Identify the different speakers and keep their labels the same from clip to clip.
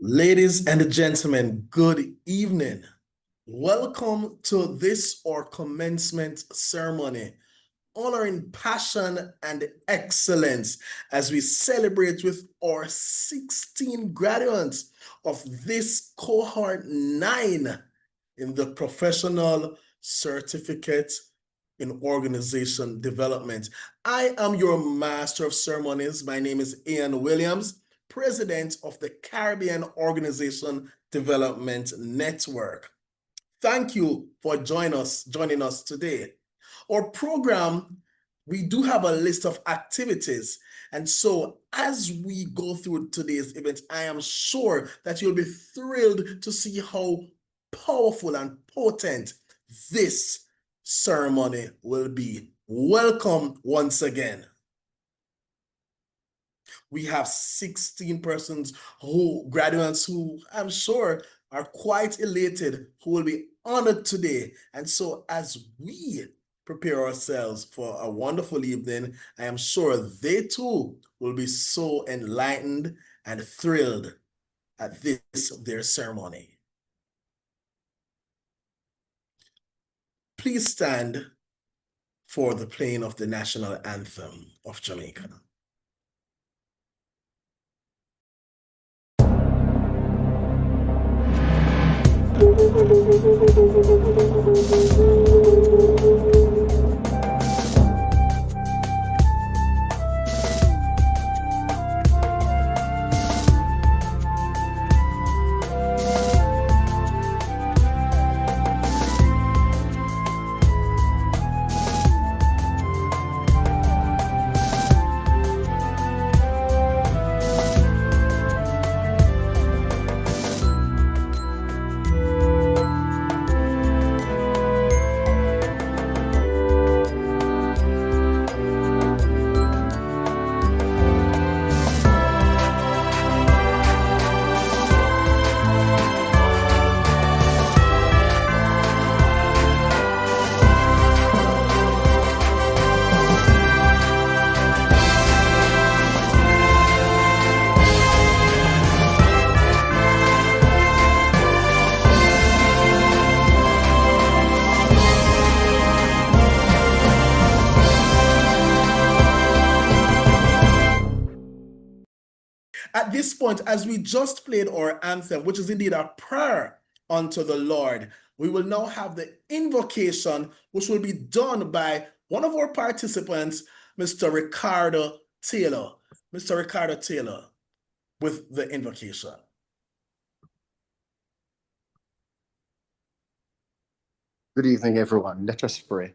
Speaker 1: Ladies and gentlemen, good evening. Welcome to this our commencement ceremony, honoring passion and excellence as we celebrate with our 16 graduates of this cohort 9 in the professional certificate in organization development. I am your master of ceremonies. My name is Ian Williams, president of the Caribbean Organization Development Network. Thank you for joining us today. Our program, we do have a list of activities. And so as we go through today's event, I am sure that you'll be thrilled to see how powerful and potent this ceremony will be. Welcome once again. We have 16 persons graduates who I'm sure are quite elated, who will be honored today. And so as we prepare ourselves for a wonderful evening, I am sure they too will be so enlightened and thrilled at their ceremony. Please stand for the playing of the national anthem of Jamaica. At this point, as we just played our anthem, which is indeed a prayer unto the Lord, we will now have the invocation, which will be done by one of our participants, Mr. Ricardo Taylor. Mr. Ricardo Taylor with the invocation.
Speaker 2: Good evening, everyone. Let us pray.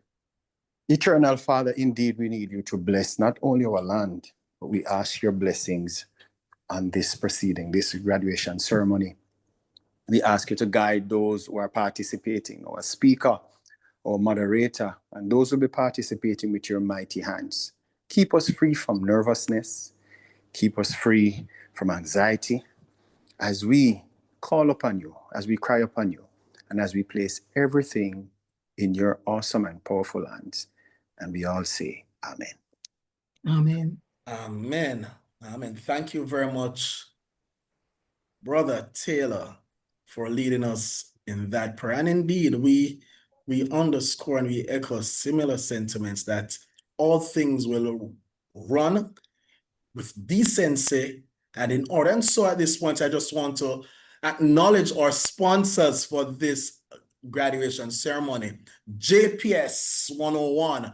Speaker 2: Eternal Father, indeed we need you to bless not only our land, but we ask your blessings on this proceeding, this graduation ceremony. We ask you to guide those who are participating, our speaker, our moderator, and those who will be participating with your mighty hands. Keep us free from nervousness. Keep us free from anxiety as we call upon you, as we cry upon you, and as we place everything in your awesome and powerful hands. And we all say, Amen.
Speaker 3: Amen.
Speaker 1: Amen. Amen. Thank you very much, Brother Taylor, for leading us in that prayer. And indeed, we underscore and we echo similar sentiments that all things will run with decency and in order. And so at this point, I just want to acknowledge our sponsors for this graduation ceremony. JPS 101,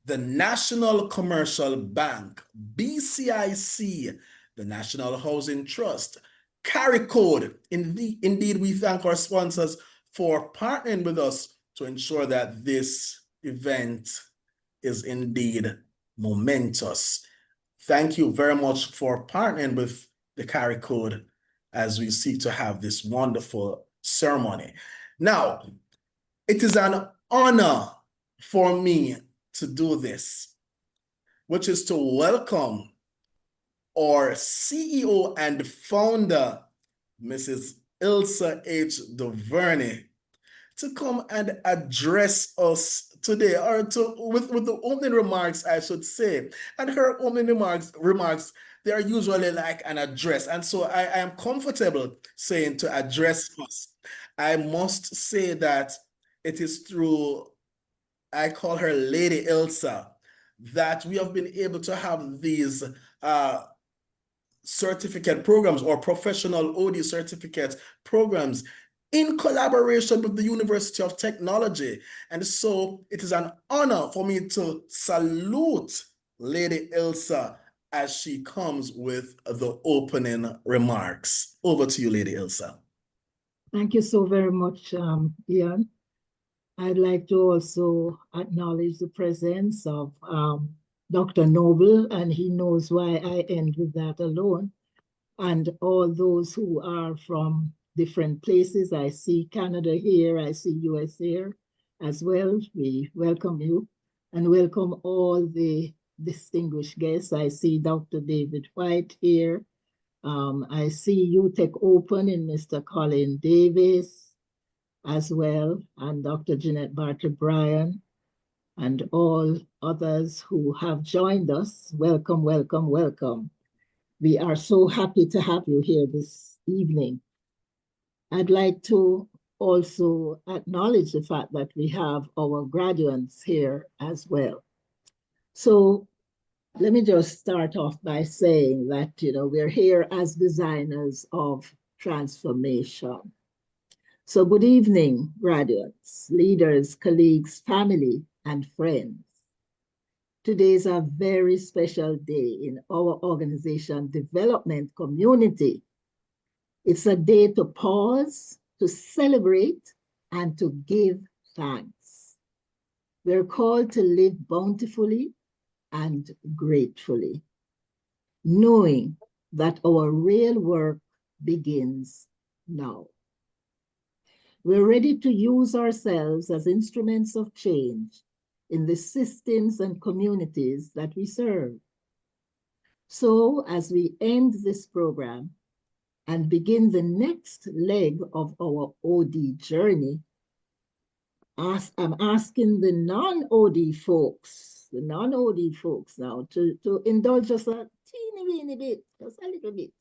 Speaker 1: the National Commercial Bank, BCIC, the National Housing Trust, CARICODE. Indeed, we thank our sponsors for partnering with us to ensure that this event is indeed momentous. Thank you very much for partnering with the CARICODE as we seek to have this wonderful ceremony. Now, it is an honor for me to do this, which is to welcome our CEO and founder, Mrs. Ilsa H. Duvernay, to come and address us today, or with the opening remarks, I should say. And her opening remarks, they are usually like an address. And so I am comfortable saying to address us. I must say that it is through, I call her Lady Ilsa, that we have been able to have these certificate programs or professional OD certificate programs in collaboration with the University of Technology. And so it is an honor for me to salute Lady Ilsa as she comes with the opening remarks. Over to you, Lady Ilsa.
Speaker 3: Thank you so very much, Ian. I'd like to also acknowledge the presence of Dr. Noble, and he knows why I end with that alone, and all those who are from different places. I see Canada here, I see US here as well. We welcome you and welcome all the distinguished guests. I see Dr. David White here. I see UTech Open in Mr. Colin Davis as well, and Dr. Jeanette Barter-Bryan, and all others who have joined us. Welcome, welcome, welcome. We are so happy to have you here this evening. I'd like to also acknowledge the fact that we have our graduates here as well. So let me just start off by saying that, we're here as designers of transformation. So good evening, graduates, leaders, colleagues, family, and friends. Today is a very special day in our organization development community. It's a day to pause, to celebrate, and to give thanks. We're called to live bountifully and gratefully, knowing that our real work begins now. We're ready to use ourselves as instruments of change in the systems and communities that we serve. So as we end this program and begin the next leg of our OD journey, I'm asking the non-OD folks now to indulge us a teeny bit, just a little bit,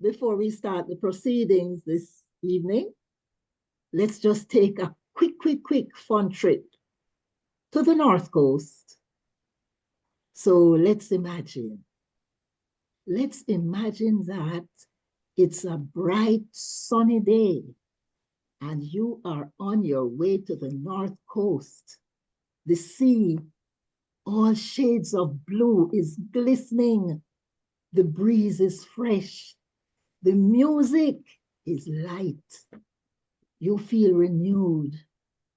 Speaker 3: before we start the proceedings this evening. Let's just take a quick fun trip to the North Coast. So let's imagine that it's a bright sunny day and you are on your way to the North Coast. The sea, all shades of blue, is glistening. The breeze is fresh. The music is light. You feel renewed,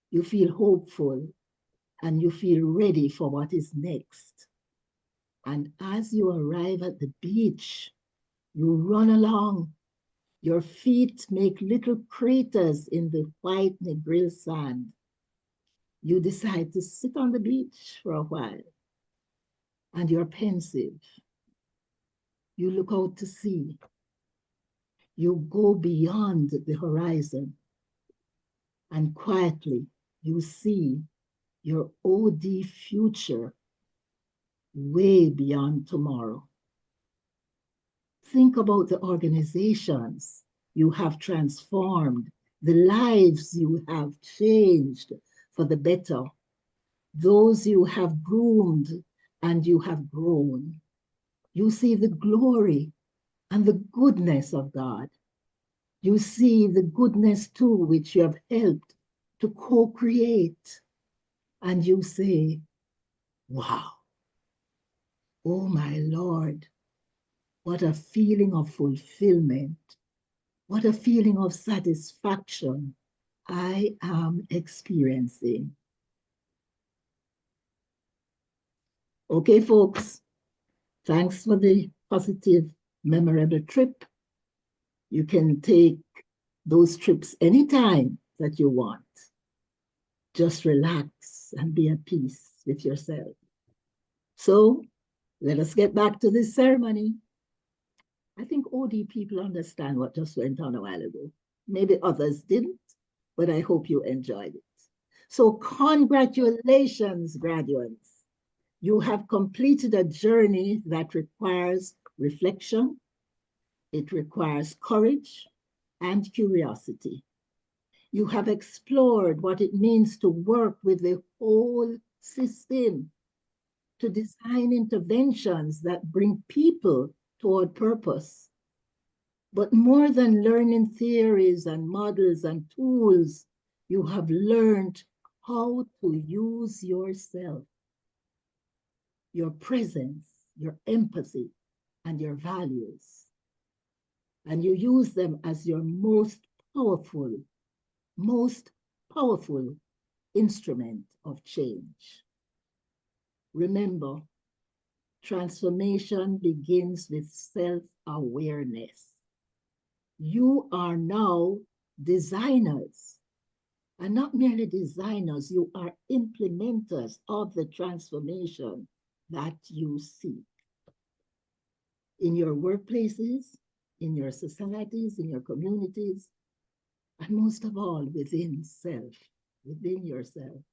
Speaker 3: you feel hopeful, and you feel ready for what is next. And as you arrive at the beach, you run along. Your feet make little craters in the white Negril sand. You decide to sit on the beach for a while, and you're pensive. You look out to sea. You go beyond the horizon, and quietly you see your OD future way beyond tomorrow. Think about the organizations you have transformed, the lives you have changed for the better, those you have groomed and you have grown. You see the glory and the goodness of God. You see the goodness too, which you have helped to co-create. And you say, wow, oh my Lord, what a feeling of fulfillment. What a feeling of satisfaction I am experiencing. Okay, folks, thanks for the positive, memorable trip. You can take those trips anytime that you want. Just relax and be at peace with yourself. So let us get back to this ceremony. I think OD people understand what just went on a while ago. Maybe others didn't, but I hope you enjoyed it. So congratulations, graduates. You have completed a journey that requires reflection, it requires courage and curiosity. You have explored what it means to work with the whole system, to design interventions that bring people toward purpose. But more than learning theories and models and tools, you have learned how to use yourself, your presence, your empathy, and your values. And you use them as your most powerful instrument of change. Remember, transformation begins with self-awareness. You are now designers, and not merely designers, you are implementers of the transformation that you seek. In your workplaces, in your societies, in your communities, and most of all, within yourself.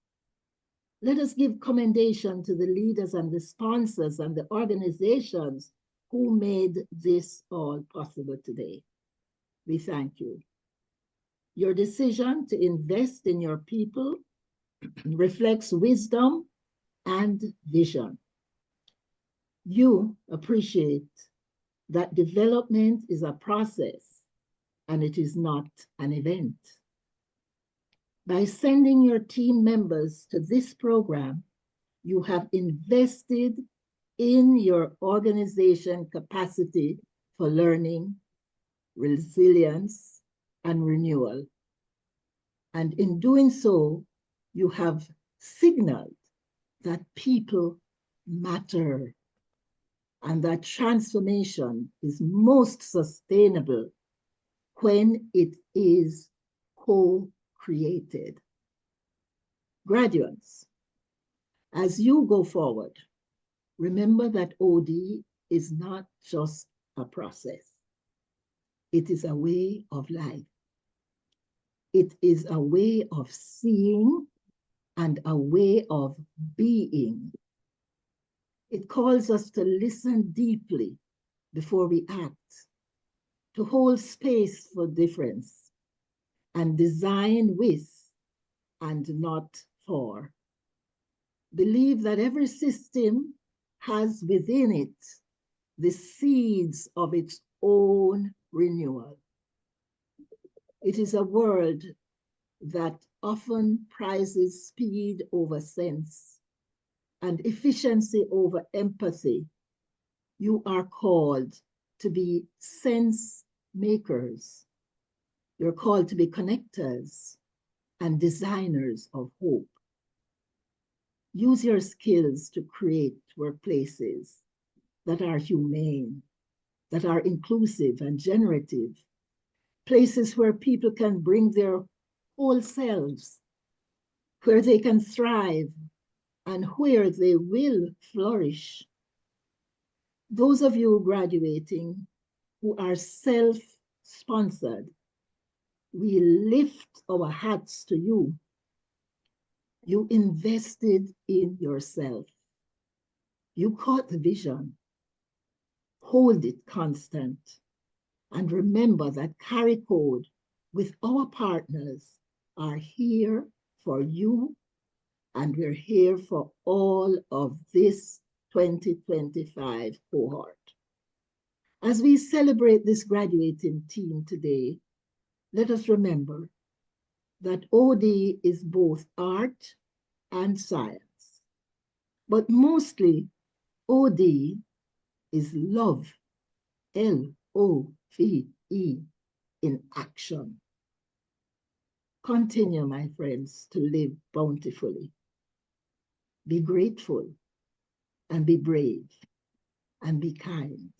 Speaker 3: Let us give commendation to the leaders and the sponsors and the organizations who made this all possible today. We thank you. Your decision to invest in your people reflects wisdom and vision. You appreciate that development is a process and it is not an event. By sending your team members to this program, you have invested in your organization capacity for learning, resilience, and renewal. And in doing so, you have signaled that people matter and that transformation is most sustainable when it is co-created. Graduates, as you go forward, remember that OD is not just a process. It is a way of life. It is a way of seeing and a way of being. It calls us to listen deeply before we act, to hold space for difference, and design with and not for. Believe that every system has within it the seeds of its own renewal. It is a world that often prizes speed over sense and efficiency over empathy. You are called to be sense makers. You're called to be connectors and designers of hope. Use your skills to create workplaces that are humane, that are inclusive and generative, places where people can bring their whole selves, where they can thrive, and where they will flourish. Those of you graduating who are self-sponsored, we lift our hats to you. You invested in yourself. You caught the vision. Hold it constant. And remember that Carry Code with our partners are here for you, and we're here for all of this 2025 cohort. As we celebrate this graduating team today, let us remember that OD is both art and science, but mostly OD is love, L-O-V-E, in action. Continue, my friends, to live bountifully. Be grateful and be brave and be kind.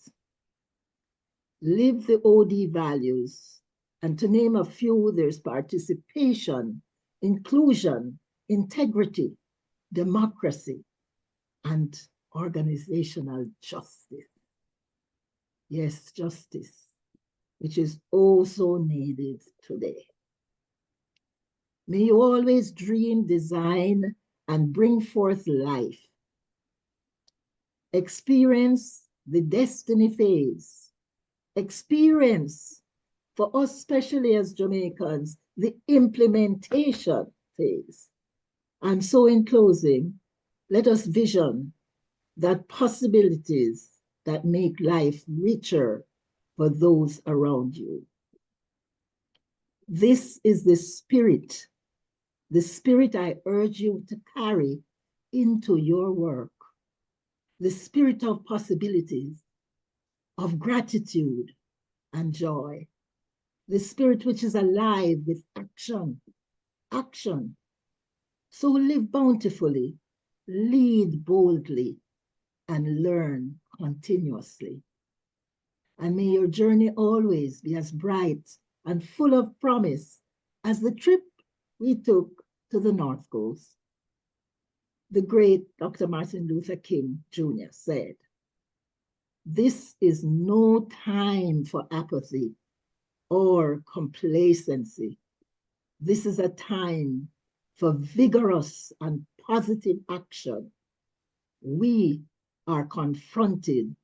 Speaker 3: Live the OD values, and to name a few, there's participation, inclusion, integrity, democracy, and organizational justice. Yes, justice, which is also needed today. May you always dream, design, and bring forth life. Experience the destiny phase. Experience, for us, especially as Jamaicans, the implementation phase. And so in closing, let us vision that possibilities that make life richer for those around you. This is the spirit I urge you to carry into your work. The spirit of possibilities, of gratitude and joy. The spirit which is alive with action. So live bountifully, lead boldly, and learn continuously. And may your journey always be as bright and full of promise as the trip we took to the North Coast. The great Dr. Martin Luther King Jr. said, "This is no time for apathy or complacency. This is a time for vigorous and positive action. We are confronted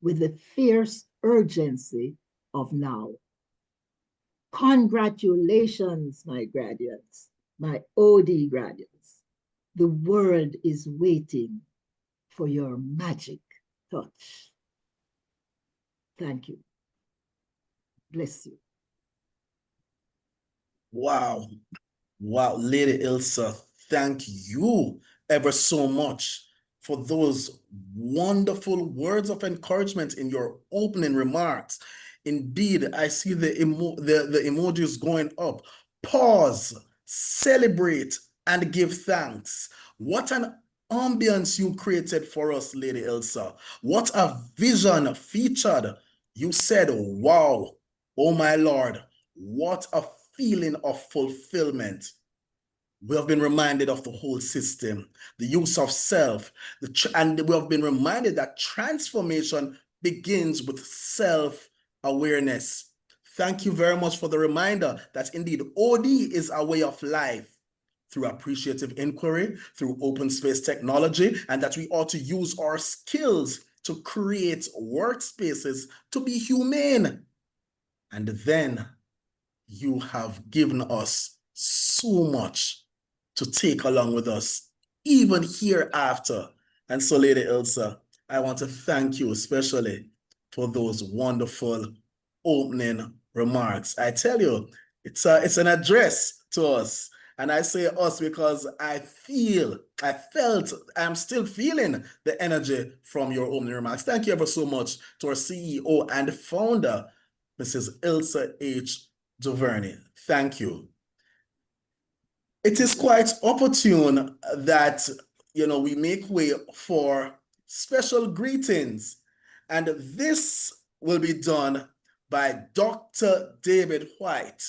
Speaker 3: with the fierce urgency of now." Congratulations, my graduates, my OD graduates. The world is waiting for your magic touch. Thank you. Bless you.
Speaker 1: Wow. Wow, Lady Ilsa, thank you ever so much for those wonderful words of encouragement in your opening remarks. Indeed, I see the emojis going up. Pause, celebrate, and give thanks. What an ambience you created for us, Lady Ilsa. What a vision featured. You said, wow, oh my Lord, what a feeling of fulfillment. We have been reminded of the whole system, the use of self, and we have been reminded that transformation begins with self-awareness. Thank you very much for the reminder that indeed OD is a way of life through appreciative inquiry, through open space technology, and that we ought to use our skills to create workspaces to be humane. And then you have given us so much to take along with us, even hereafter. And so, Lady Ilsa, I want to thank you especially for those wonderful opening remarks. I tell you, it's an address to us. And I say us because I'm still feeling the energy from your opening remarks. Thank you ever so much to our CEO and founder, Mrs. Ilsa H. Duvernay. Thank you. It is quite opportune that, we make way for special greetings. And this will be done by Dr. David White,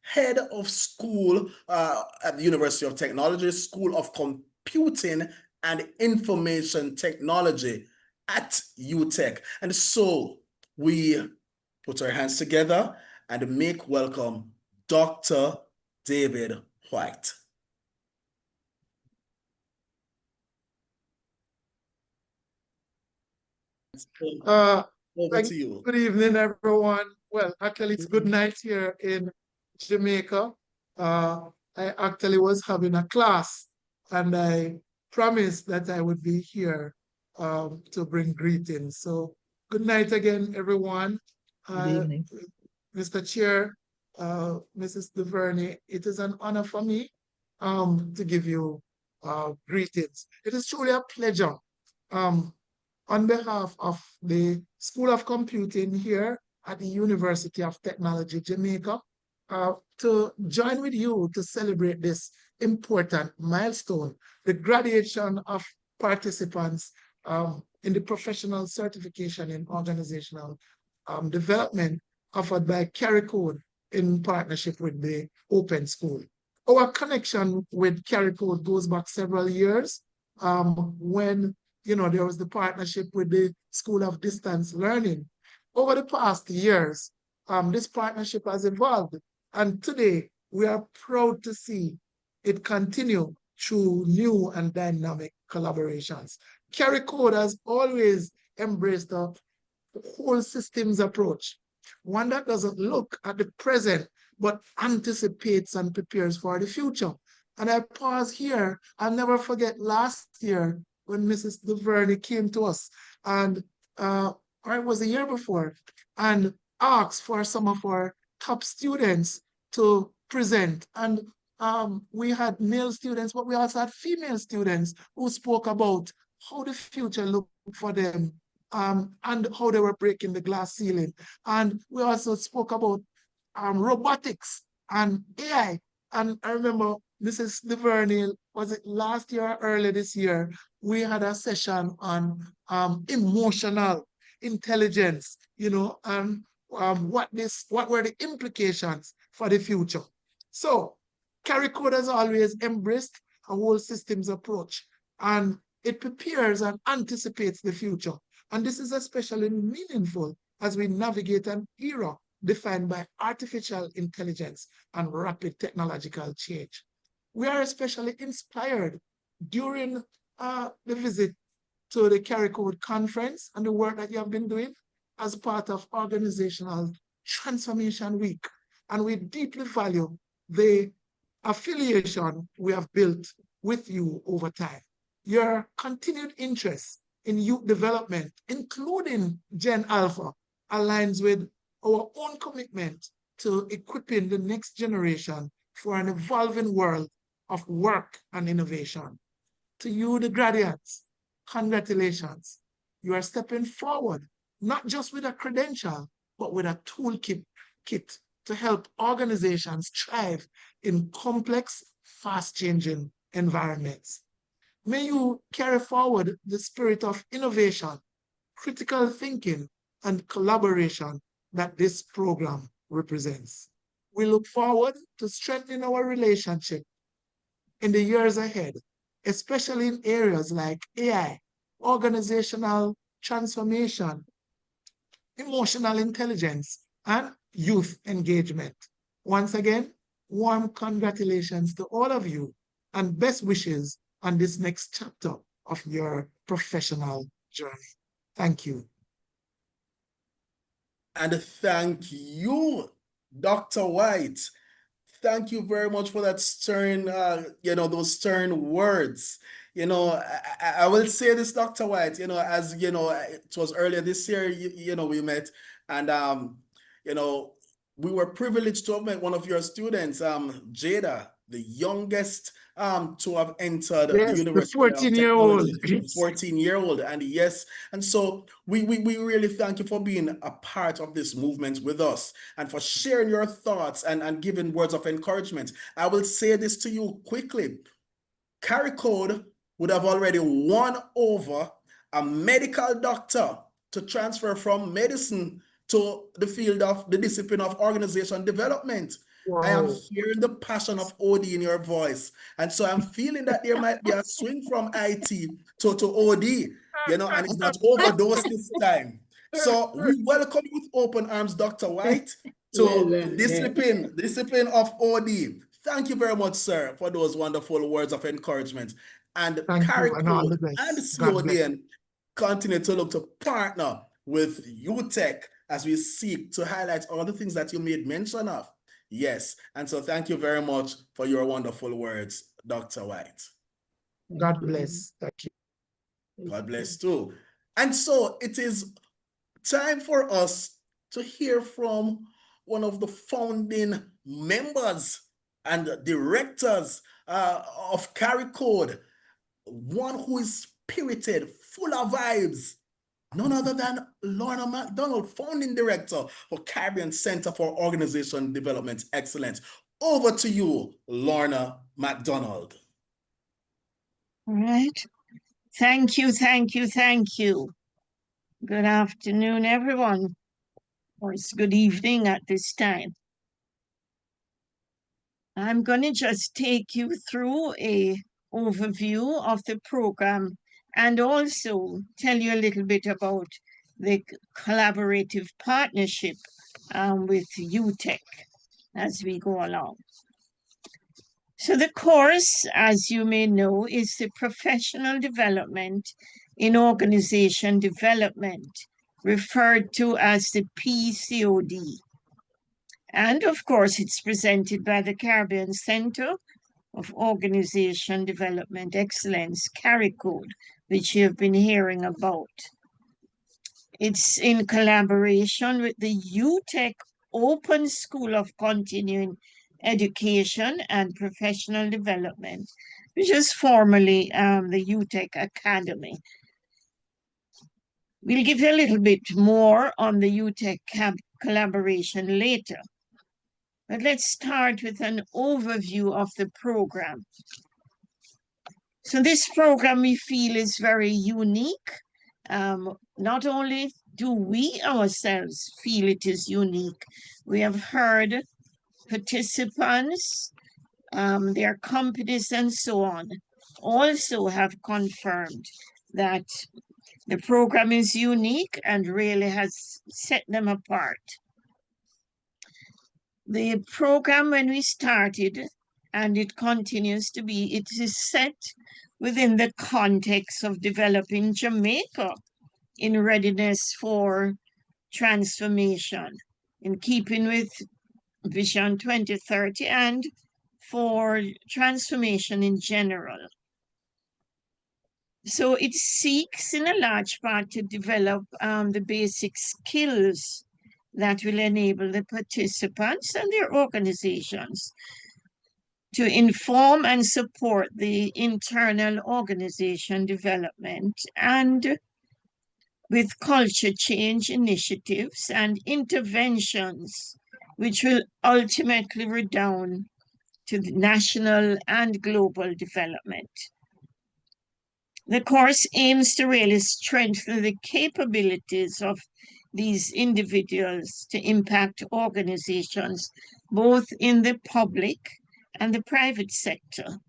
Speaker 1: head of school at the University of Technology, School of Computing and Information Technology at UTech. And so we put our hands together and make welcome Dr. David White. Over to you.
Speaker 4: Good evening, everyone. Well, actually, it's good night here in Jamaica. I actually was having a class, and I promised that I would be here to bring greetings. So, good night again, everyone.
Speaker 3: Good evening.
Speaker 4: Mr. Chair, Mrs. Duvernay, it is an honor for me to give you greetings. It is truly a pleasure on behalf of the School of Computing here at the University of Technology, Jamaica, to join with you to celebrate this important milestone, the graduation of participants in the professional certification in organizational development offered by CARICODE in partnership with the Open School. Our connection with CARICODE goes back several years when there was the partnership with the School of Distance Learning. Over the past years, this partnership has evolved. And today, we are proud to see it continue through new and dynamic collaborations. CARICODE has always embraced a whole systems approach, one that doesn't look at the present, but anticipates and prepares for the future. And I pause here. I'll never forget last year when Mrs. DuVernay came to us, and or it was a year before, and asked for some of our top students to present. And we had male students, but we also had female students who spoke about how the future looked for them, and how they were breaking the glass ceiling. And we also spoke about robotics and AI. And I remember Mrs. DuVernay, was it last year or early this year, we had a session on emotional intelligence, you know, and what were the implications for the future. So CARICODE has always embraced a whole systems approach, and it prepares and anticipates the future. And this is especially meaningful as we navigate an era defined by artificial intelligence and rapid technological change. We are especially inspired during the visit to the CARICODE conference and the work that you have been doing as part of Organizational Transformation Week. And we deeply value the affiliation we have built with you over time. Your continued interest in youth development, including Gen Alpha, aligns with our own commitment to equipping the next generation for an evolving world of work and innovation. To you, the graduates, congratulations. You are stepping forward, not just with a credential, but with a toolkit to help organizations thrive in complex, fast-changing environments. May you carry forward the spirit of innovation, critical thinking, and collaboration that this program represents. We look forward to strengthening our relationship in the years ahead, especially in areas like AI, organizational transformation, emotional intelligence, and youth engagement. Once again, warm congratulations to all of you and best wishes on this next chapter of your professional journey. Thank you.
Speaker 1: And thank you, Dr. White. Thank you very much for that stern, those stern words. I will say this, Dr. White, as you know, it was earlier this year, we met, and we were privileged to have met one of your students, Jada, the youngest to have entered the
Speaker 4: Yes, the
Speaker 1: University of
Speaker 4: 14-year-old.
Speaker 1: Technology, 14-year-old. And yes, and so we really thank you for being a part of this movement with us and for sharing your thoughts and giving words of encouragement. I will say this to you quickly. CARICODE would have already won over a medical doctor to transfer from medicine to the field of the discipline of organization development.
Speaker 4: Wow.
Speaker 1: I am hearing the passion of OD in your voice. And so I'm feeling that there might be a swing from IT to OD, and it's not overdose this time. So we welcome you with open arms, Dr. White, to the discipline of OD. Thank you very much, sir, for those wonderful words of encouragement. And CARICODE and CODN continue to look to partner with UTech as we seek to highlight all the things that you made mention of. Yes, and so thank you very much for your wonderful words, Dr. White.
Speaker 4: God bless. Thank you.
Speaker 1: God bless too. And so it is time for us to hear from one of the founding members and directors of CARICODE, one who is spirited, full of vibes, none other than Lorna MacDonald, founding director for Caribbean Center for Organization Development Excellence. Over to you, Lorna MacDonald.
Speaker 5: All right. Thank you, thank you, thank you. Good afternoon, everyone. Or it's good evening at this time. I'm going to just take you through an overview of the program and also tell you a little bit about the collaborative partnership with UTech as we go along. So the course, as you may know, is the Professional Development in Organization Development, referred to as the PCOD. And of course, it's presented by the Caribbean Center of Organization Development Excellence, CARICODE, which you have been hearing about. It's in collaboration with the UTech Open School of Continuing Education and Professional Development, which is formerly the UTech Academy. We'll give you a little bit more on the UTech collaboration later. But let's start with an overview of the program. So this program we feel is very unique. Not only do we ourselves feel it is unique, we have heard participants, their companies and so on, also have confirmed that the program is unique and really has set them apart. The program, when we started, and it continues to be, it is set within the context of developing Jamaica in readiness for transformation, in keeping with Vision 2030 and for transformation in general. So it seeks in a large part to develop the basic skills that will enable the participants and their organizations to inform and support the internal organization development and with culture change initiatives and interventions, which will ultimately redound to the national and global development. The course aims to really strengthen the capabilities of these individuals to impact organizations, both in the public and the private sector,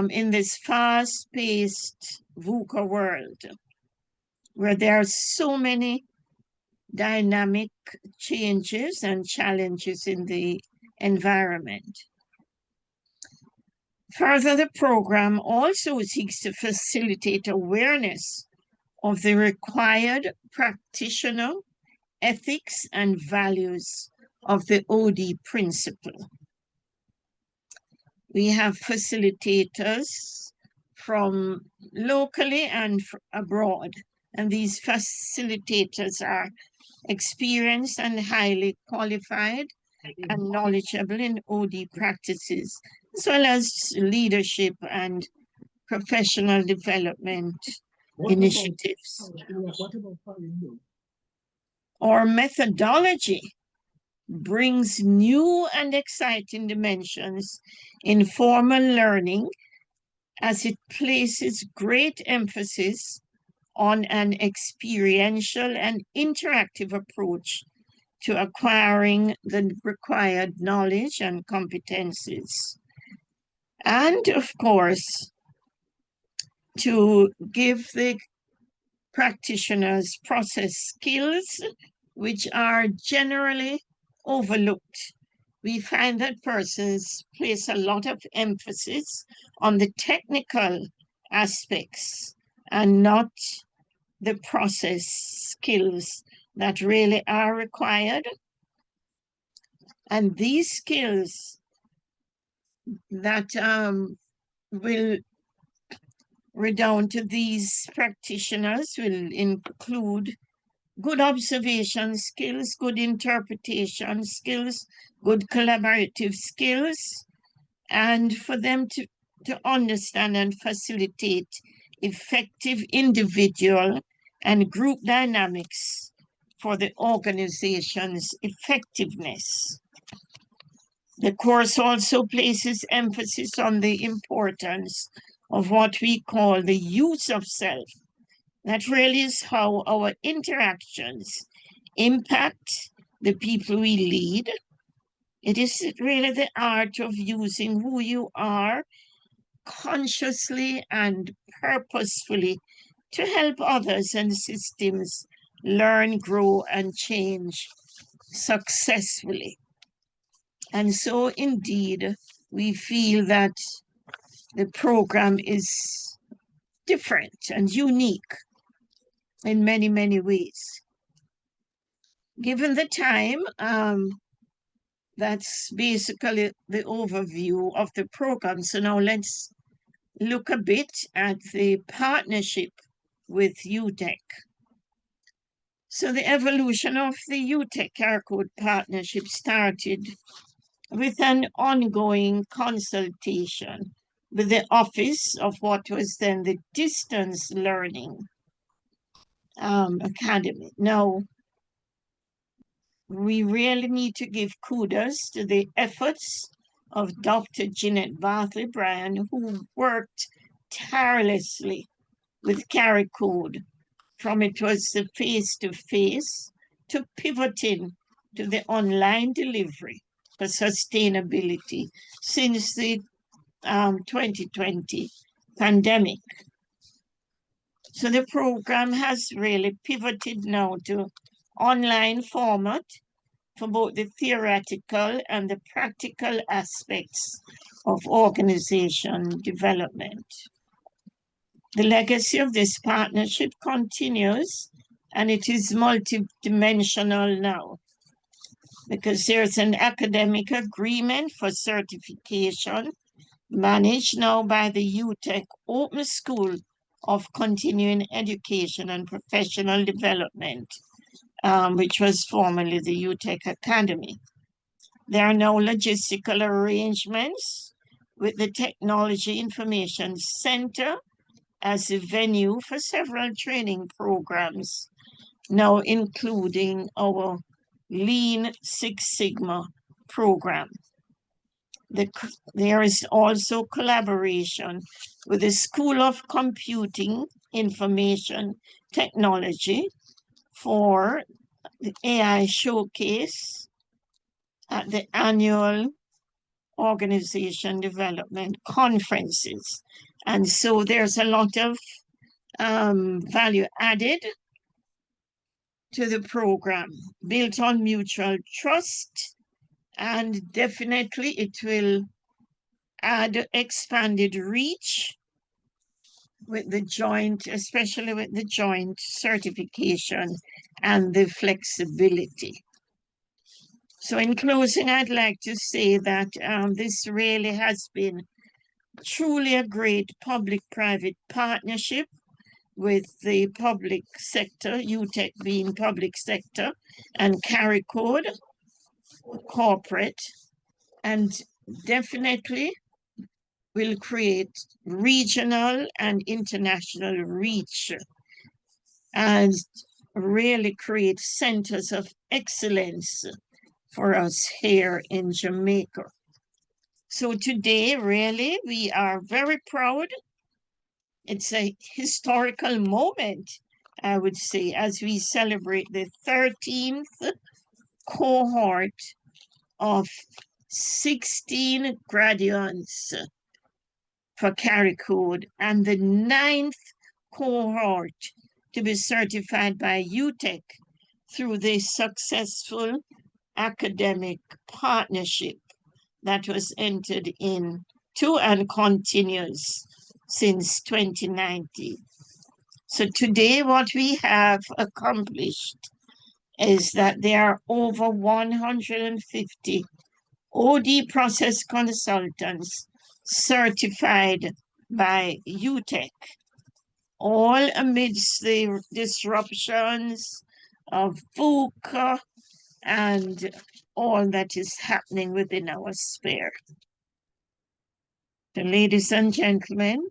Speaker 5: in this fast-paced VUCA world, where there are so many dynamic changes and challenges in the environment. Further, the program also seeks to facilitate awareness of the required practitioner ethics and values of the OD principle. We have facilitators from locally and abroad, and these facilitators are experienced and highly qualified and knowledgeable in OD practices, as well as leadership and professional development initiatives. Our methodology brings new and exciting dimensions in formal learning as it places great emphasis on an experiential and interactive approach to acquiring the required knowledge and competencies. And of course, to give the practitioners process skills which are generally overlooked. We find that persons place a lot of emphasis on the technical aspects and not the process skills that really are required. And these skills that will redound to these practitioners will include good observation skills, good interpretation skills, good collaborative skills, and for them to understand and facilitate effective individual and group dynamics for the organization's effectiveness. The course also places emphasis on the importance of what we call the use of self. That really is how our interactions impact the people we lead. It is really the art of using who you are consciously and purposefully to help others and systems learn, grow, and change successfully. And so indeed, we feel that the program is different and unique in many, many ways. Given the time, that's basically the overview of the program. So now let's look a bit at the partnership with UTEC. So the evolution of the UTEC CARICODE partnership started with an ongoing consultation with the office of what was then the Distance Learning Academy. Now, we really need to give kudos to the efforts of Dr. Jeanette Bartley Bryan, who worked tirelessly with CARICODE from it was the face-to-face to pivoting to the online delivery for sustainability since the 2020 pandemic. So the program has really pivoted now to online format for both the theoretical and the practical aspects of organization development. The legacy of this partnership continues, and it is multidimensional now, because there's an academic agreement for certification managed now by the UTEC Open School of Continuing Education and Professional Development, which was formerly the UTEC Academy. There are now logistical arrangements with the Technology Information Center as a venue for several training programs, now including our Lean Six Sigma program. There is also collaboration with the School of Computing Information Technology for the AI Showcase at the annual Organization Development Conferences. And so there's a lot of value added to the program, built on mutual trust, and definitely it will add expanded reach with the joint, especially with the joint certification and the flexibility. So in closing, I'd like to say that this really has been truly a great public-private partnership with the public sector, UTEC being public sector, and CARICODE, corporate, and definitely will create regional and international reach and really create centers of excellence for us here in Jamaica. So today, really, we are very proud. It's a historical moment, I would say, as we celebrate the 13th cohort of 16 graduates for CARICODE and the 9th cohort to be certified by UTEC through the successful academic partnership that was entered into and continues since 2019. So today what we have accomplished is that there are over 150 OD process consultants certified by UTEC, all amidst the disruptions of VUCA and all that is happening within our sphere. So, ladies and gentlemen,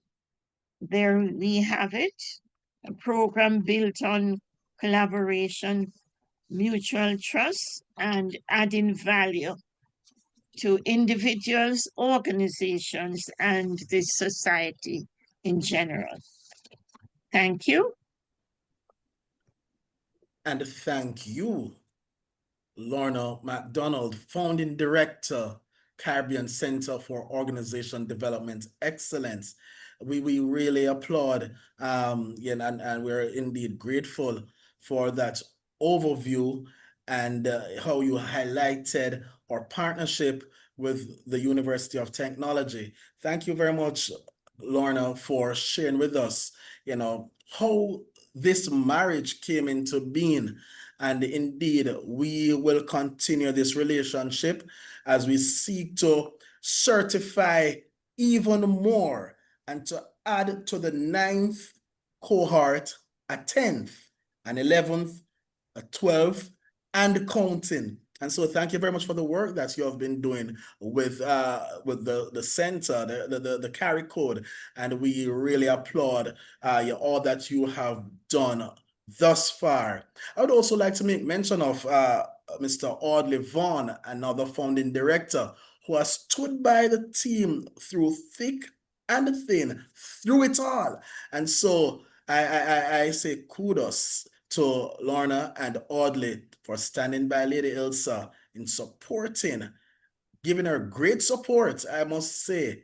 Speaker 5: there we have it, a program built on collaboration, mutual trust, and adding value to individuals, organizations, and the society in general. Thank you.
Speaker 1: And thank you, Lorna MacDonald, Founding Director, Caribbean Center for Organization Development Excellence. We really applaud and we're indeed grateful for that overview and how you highlighted our partnership with the University of Technology. Thank you very much, Lorna, for sharing with us, how this marriage came into being. And indeed, we will continue this relationship as we seek to certify even more and to add to the 9th cohort a 10th, an 11th, a 12th, and counting. And so thank you very much for the work that you have been doing with the center, the carry code. And we really applaud all that you have done thus far. I would also like to make mention of Mr. Audley Vaughn, another founding director, who has stood by the team through thick and thin, through it all. And so I say kudos to Lorna and Audley for standing by Lady Ilsa in supporting, giving her great support, I must say,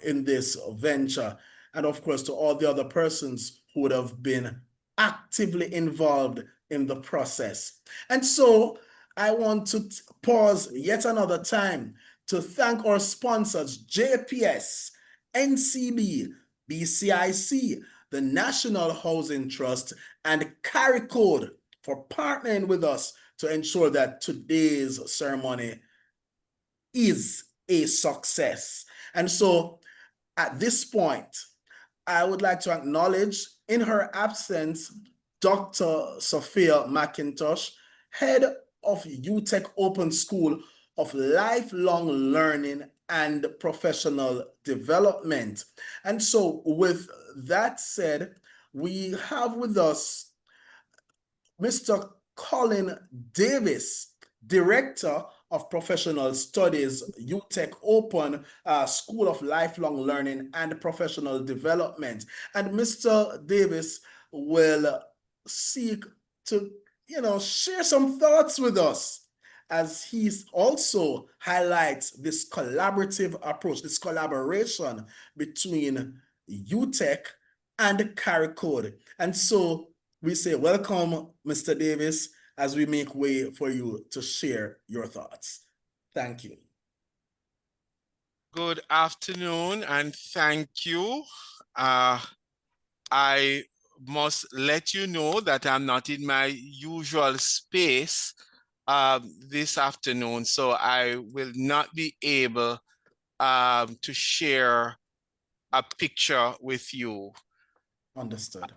Speaker 1: in this venture. And of course, to all the other persons who would have been actively involved in the process. And so I want to pause yet another time to thank our sponsors, JPS, NCB, BCIC, the National Housing Trust, and Carry Code for partnering with us to ensure that today's ceremony is a success. And so at this point, I would like to acknowledge, in her absence, Dr. Sophia McIntosh, head of UTech Open School of Lifelong Learning and Professional Development. And so with that said, we have with us Mr. Colin Davis, Director of Professional Studies, UTech Open School of Lifelong Learning and Professional Development. And Mr. Davis will seek to, share some thoughts with us as he also highlights this collaborative approach, this collaboration between UTech and Carry Code. And so we say, welcome, Mr. Davis, as we make way for you to share your thoughts. Thank you.
Speaker 6: Good afternoon, and thank you. I must let you know that I'm not in my usual space this afternoon, so I will not be able to share a picture with you.
Speaker 1: Understood.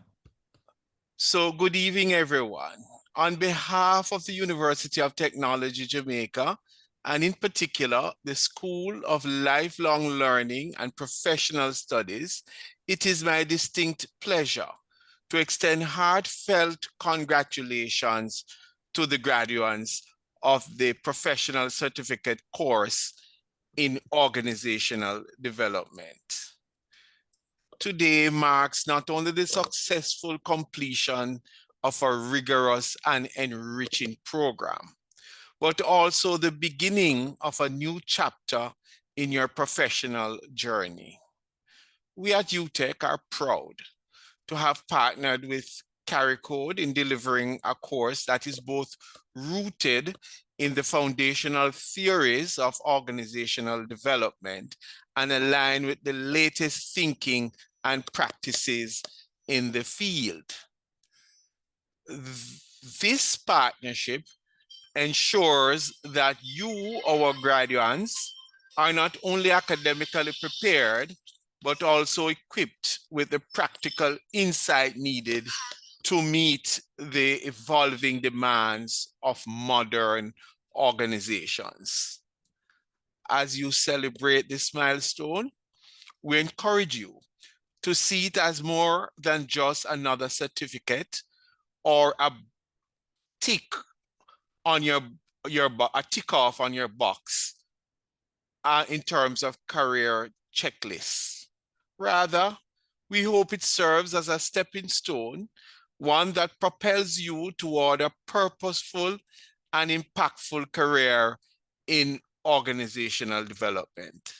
Speaker 6: So good evening, everyone. On behalf of the University of Technology, Jamaica, and in particular, the School of Lifelong Learning and Professional Studies, it is my distinct pleasure to extend heartfelt congratulations to the graduates of the Professional Certificate course in Organizational Development. Today marks not only the successful completion of a rigorous and enriching program, but also the beginning of a new chapter in your professional journey. We at UTech are proud to have partnered with Carry Code in delivering a course that is both rooted in the foundational theories of organizational development and aligned with the latest thinking and practices in the field. This partnership ensures that you, our graduates, are not only academically prepared, but also equipped with the practical insight needed to meet the evolving demands of modern organizations. As you celebrate this milestone, we encourage you to see it as more than just another certificate or a tick on a tick off on your box in terms of career checklists. Rather, we hope it serves as a stepping stone, one that propels you toward a purposeful and impactful career in organizational development.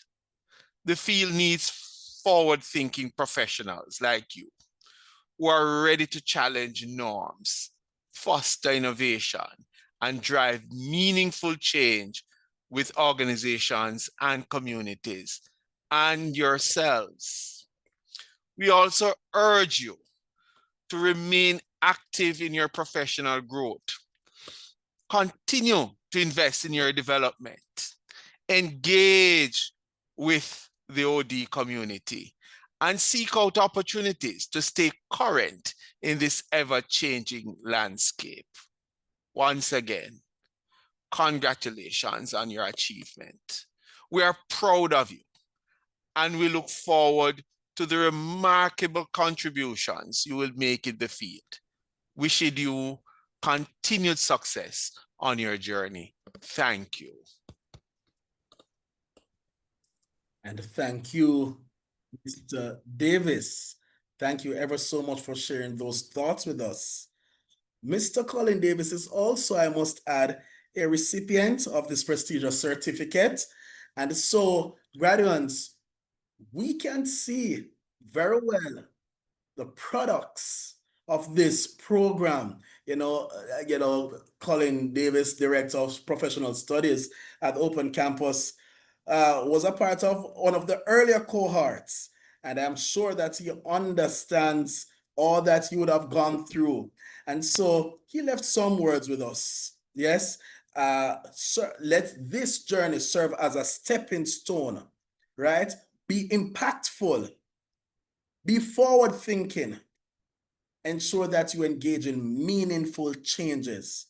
Speaker 6: The field needs forward-thinking professionals like you who are ready to challenge norms, foster innovation, and drive meaningful change with organizations and communities and yourselves. We also urge you to remain active in your professional growth. Continue to invest in your development. Engage with the OD community and seek out opportunities to stay current in this ever-changing landscape. Once again, congratulations on your achievement. We are proud of you, and we look forward to the remarkable contributions you will make in the field. Wishing you continued success on your journey. Thank you.
Speaker 1: And thank you, Mr. Davis. Thank you ever so much for sharing those thoughts with us. Mr. Colin Davis is also, I must add, a recipient of this prestigious certificate. And so, graduates, we can see very well the products of this program. Colin Davis, Director of Professional Studies at Open Campus, was a part of one of the earlier cohorts, and I'm sure that he understands all that you would have gone through. And so he left some words with us. Yes, let this journey serve as a stepping stone, right? Be impactful, be forward thinking, ensure that you engage in meaningful changes,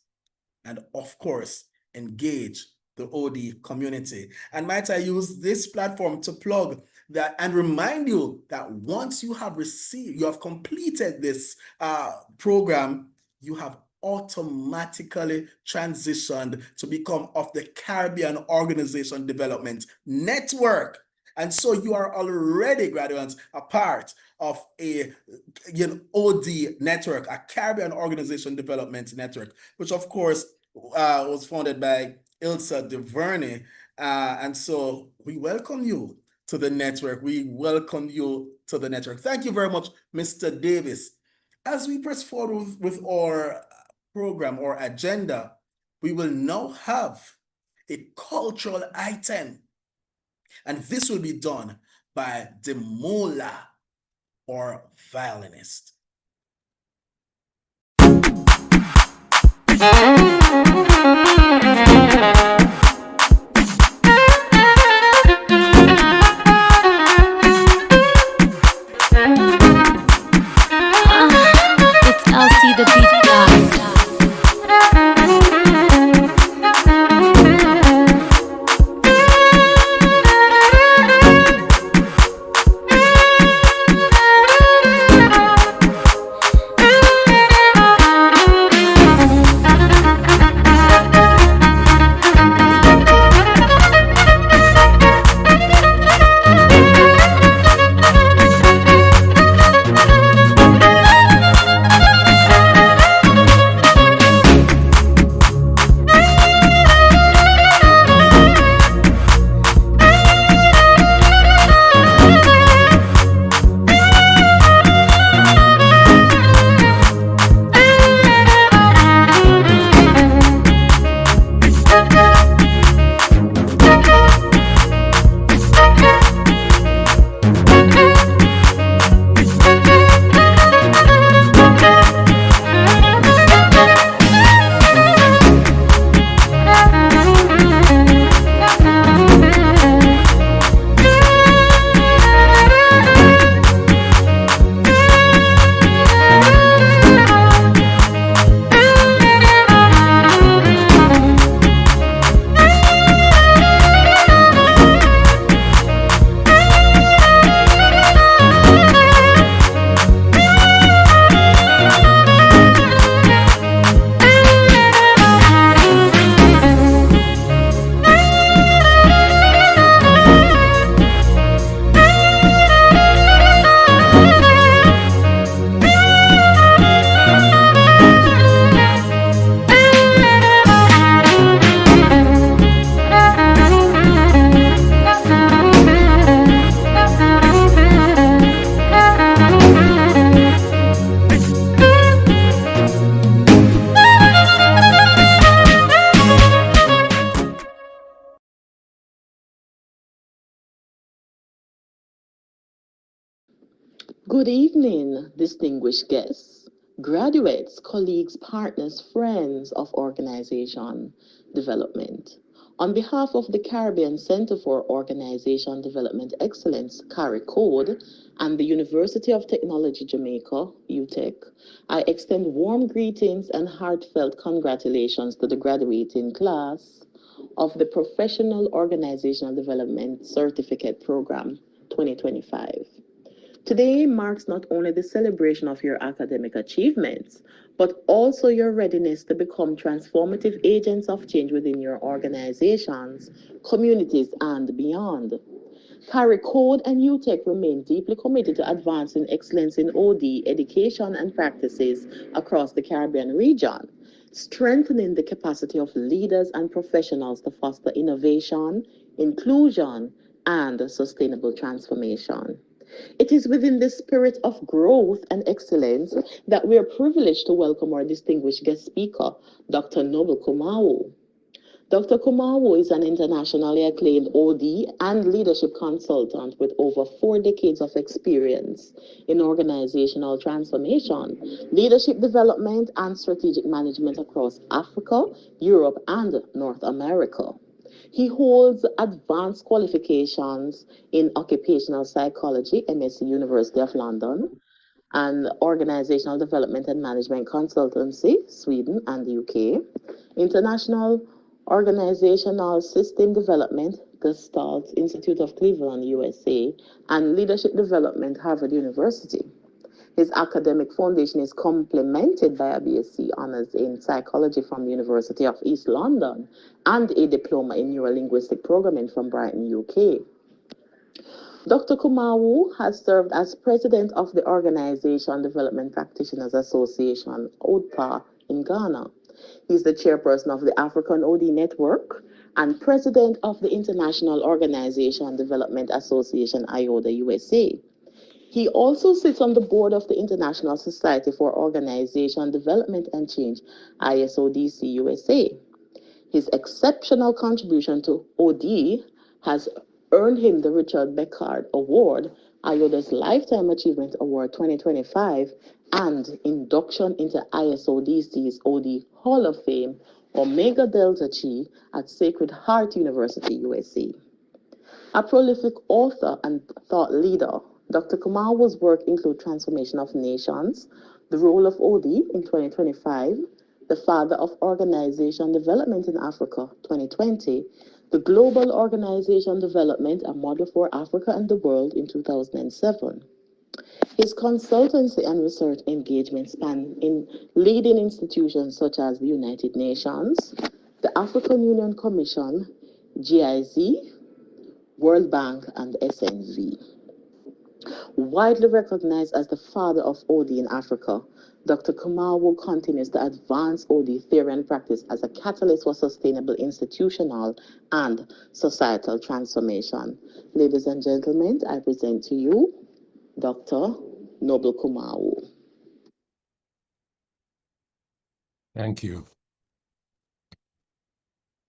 Speaker 1: and of course, engage the OD community. And might I use this platform to plug that and remind you that once you have completed this program, you have automatically transitioned to become of the Caribbean Organization Development Network. And so you are already, graduates, a part of a OD network, a Caribbean Organization Development Network, which of course was founded by Ilsa DeVerney. And so we welcome you to the network. We welcome you to the network. Thank you very much, Mr. Davis. As we press forward with our program or agenda, we will now have a cultural item. And this will be done by the Mola, or violinist.
Speaker 7: It's Elsie the Beat God.
Speaker 8: Good evening, distinguished guests, graduates, colleagues, partners, friends of organization development. On behalf of the Caribbean Center for Organization Development Excellence, CARICODE, and the University of Technology Jamaica, UTEC, I extend warm greetings and heartfelt congratulations to the graduating class of the Professional Organizational Development Certificate Program 2025. Today marks not only the celebration of your academic achievements, but also your readiness to become transformative agents of change within your organizations, communities, and beyond. CARICODE and UTEC remain deeply committed to advancing excellence in OD education and practices across the Caribbean region, strengthening the capacity of leaders and professionals to foster innovation, inclusion, and sustainable transformation. It is within the spirit of growth and excellence that we are privileged to welcome our distinguished guest speaker, Dr. Noble Kumawu. Dr. Kumawu is an internationally acclaimed OD and leadership consultant with over 4 decades of experience in organizational transformation, leadership development, and strategic management across Africa, Europe, and North America. He holds advanced qualifications in occupational psychology, MSc University of London, and organizational development and management consultancy, Sweden and the UK, international organizational system development, Gestalt Institute of Cleveland, USA, and leadership development, Harvard University. His academic foundation is complemented by a BSc honors in psychology from the University of East London and a diploma in neurolinguistic programming from Brighton, UK. Dr. Kumawu has served as president of the Organization Development Practitioners Association, ODPA, in Ghana. He's the chairperson of the African OD Network and president of the International Organization Development Association, IODA, USA. He also sits on the board of the International Society for Organization Development and Change, ISODC, USA. His exceptional contribution to OD has earned him the Richard Beckard Award, IODA's Lifetime Achievement Award 2025, and induction into ISODC's OD Hall of Fame, Omega Delta Chi, at Sacred Heart University, USA. A prolific author and thought leader, Dr. Kumawu's work include Transformation of Nations, The Role of OD in 2025, The Father of Organization Development in Africa 2020, The Global Organization Development, A Model for Africa and the World in 2007. His consultancy and research engagement span in leading institutions such as the United Nations, the African Union Commission, GIZ, World Bank, and SNV. Widely recognized as the father of OD in Africa, Dr. Kumawu continues to advance OD theory and practice as a catalyst for sustainable institutional and societal transformation. Ladies and gentlemen, I present to you Dr. Noble Kumawu.
Speaker 9: Thank you.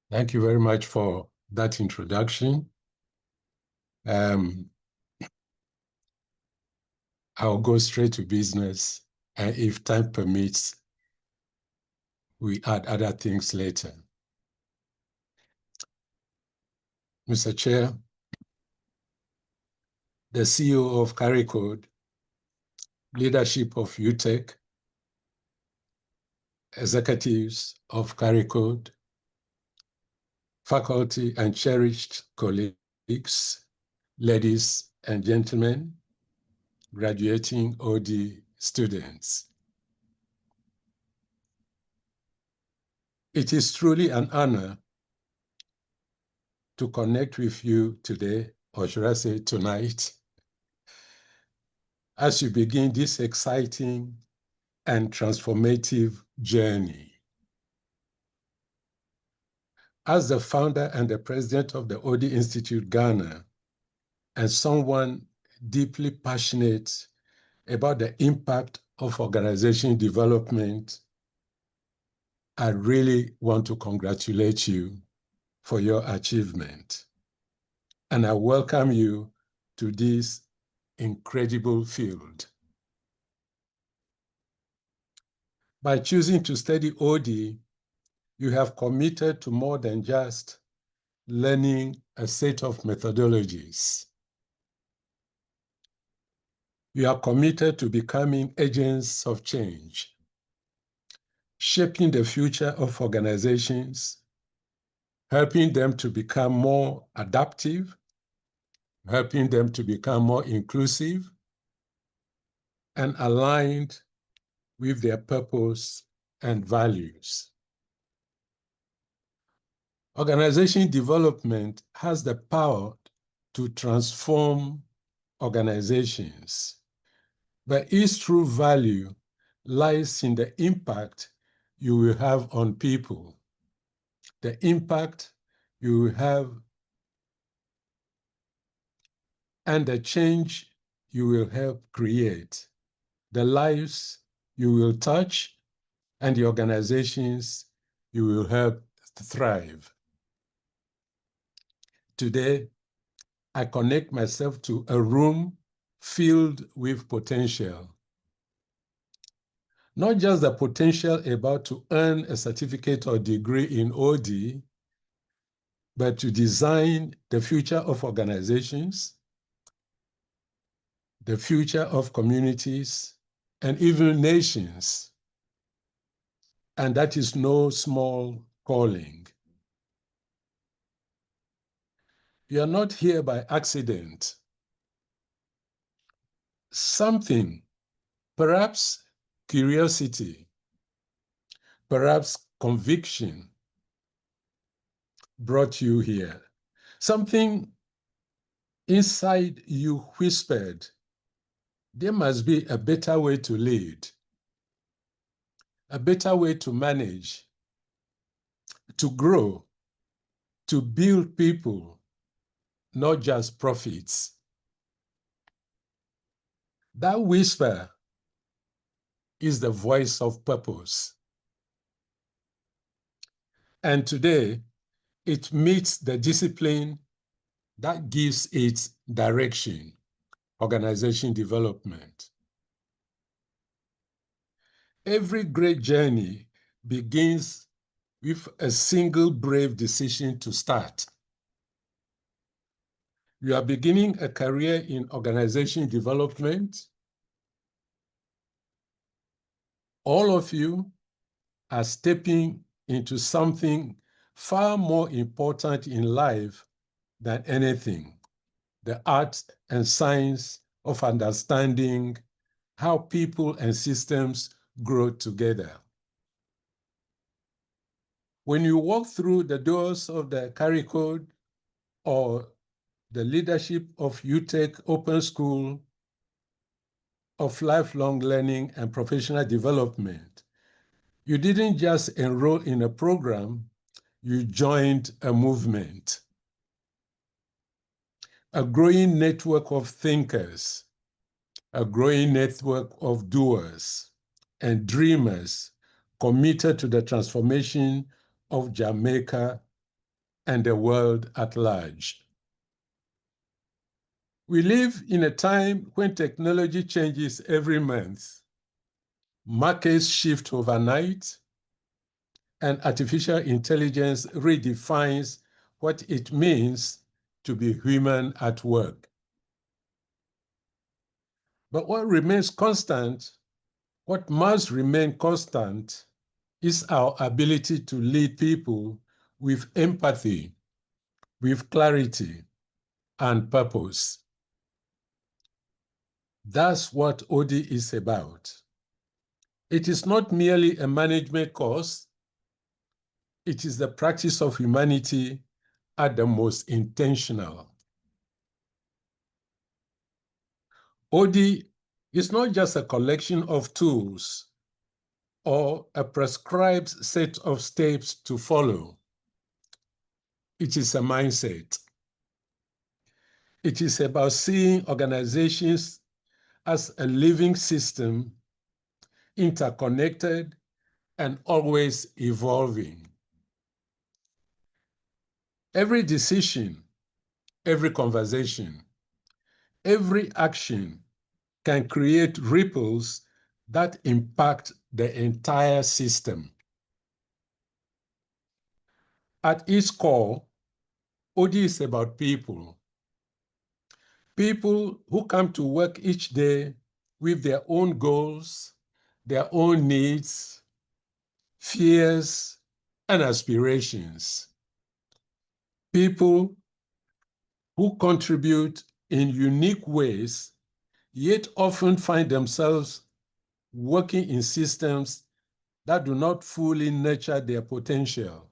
Speaker 9: Thank you very much for that introduction. I'll go straight to business, and if time permits, we add other things later. Mr. Chair, the CEO of CARICODE, leadership of UTEC, executives of CARICODE, faculty and cherished colleagues, ladies and gentlemen, graduating OD students. It is truly an honor to connect with you today, or should I say tonight, as you begin this exciting and transformative journey. As the founder and the president of the OD Institute Ghana, and someone deeply passionate about the impact of organization development, I really want to congratulate you for your achievement. And I welcome you to this incredible field. By choosing to study OD, you have committed to more than just learning a set of methodologies. You are committed to becoming agents of change, shaping the future of organizations, helping them to become more adaptive, helping them to become more inclusive, and aligned with their purpose and values. Organization development has the power to transform organizations, but its true value lies in the impact you will have on people, the impact you will have, and the change you will help create, the lives you will touch, and the organizations you will help thrive. Today, I connect myself to a room filled with potential. Not just the potential about to earn a certificate or degree in OD, but to design the future of organizations, the future of communities, and even nations. And that is no small calling. You are not here by accident. Something, perhaps curiosity, perhaps conviction, brought you here. Something inside you whispered, there must be a better way to lead, a better way to manage, to grow, to build people, not just profits. That whisper is the voice of purpose. And today, it meets the discipline that gives it direction, organization development. Every great journey begins with a single brave decision to start. You are beginning a career in organization development. All of you are stepping into something far more important in life than anything, the art and science of understanding how people and systems grow together. When you walk through the doors of the CARICODE or the leadership of UTech Open School of Lifelong Learning and Professional Development, you didn't just enroll in a program, you joined a movement. A growing network of thinkers, a growing network of doers and dreamers committed to the transformation of Jamaica and the world at large. We live in a time when technology changes every month, markets shift overnight, and artificial intelligence redefines what it means to be human at work. But what remains constant, what must remain constant, is our ability to lead people with empathy, with clarity, and purpose. That's what OD is about. It is not merely a management course, it is the practice of humanity at the most intentional. OD is not just a collection of tools or a prescribed set of steps to follow. It is a mindset. It is about seeing organizations as a living system, interconnected and always evolving. Every decision, every conversation, every action can create ripples that impact the entire system. At its core, OD is about people. People who come to work each day with their own goals, their own needs, fears, and aspirations. People who contribute in unique ways, yet often find themselves working in systems that do not fully nurture their potential.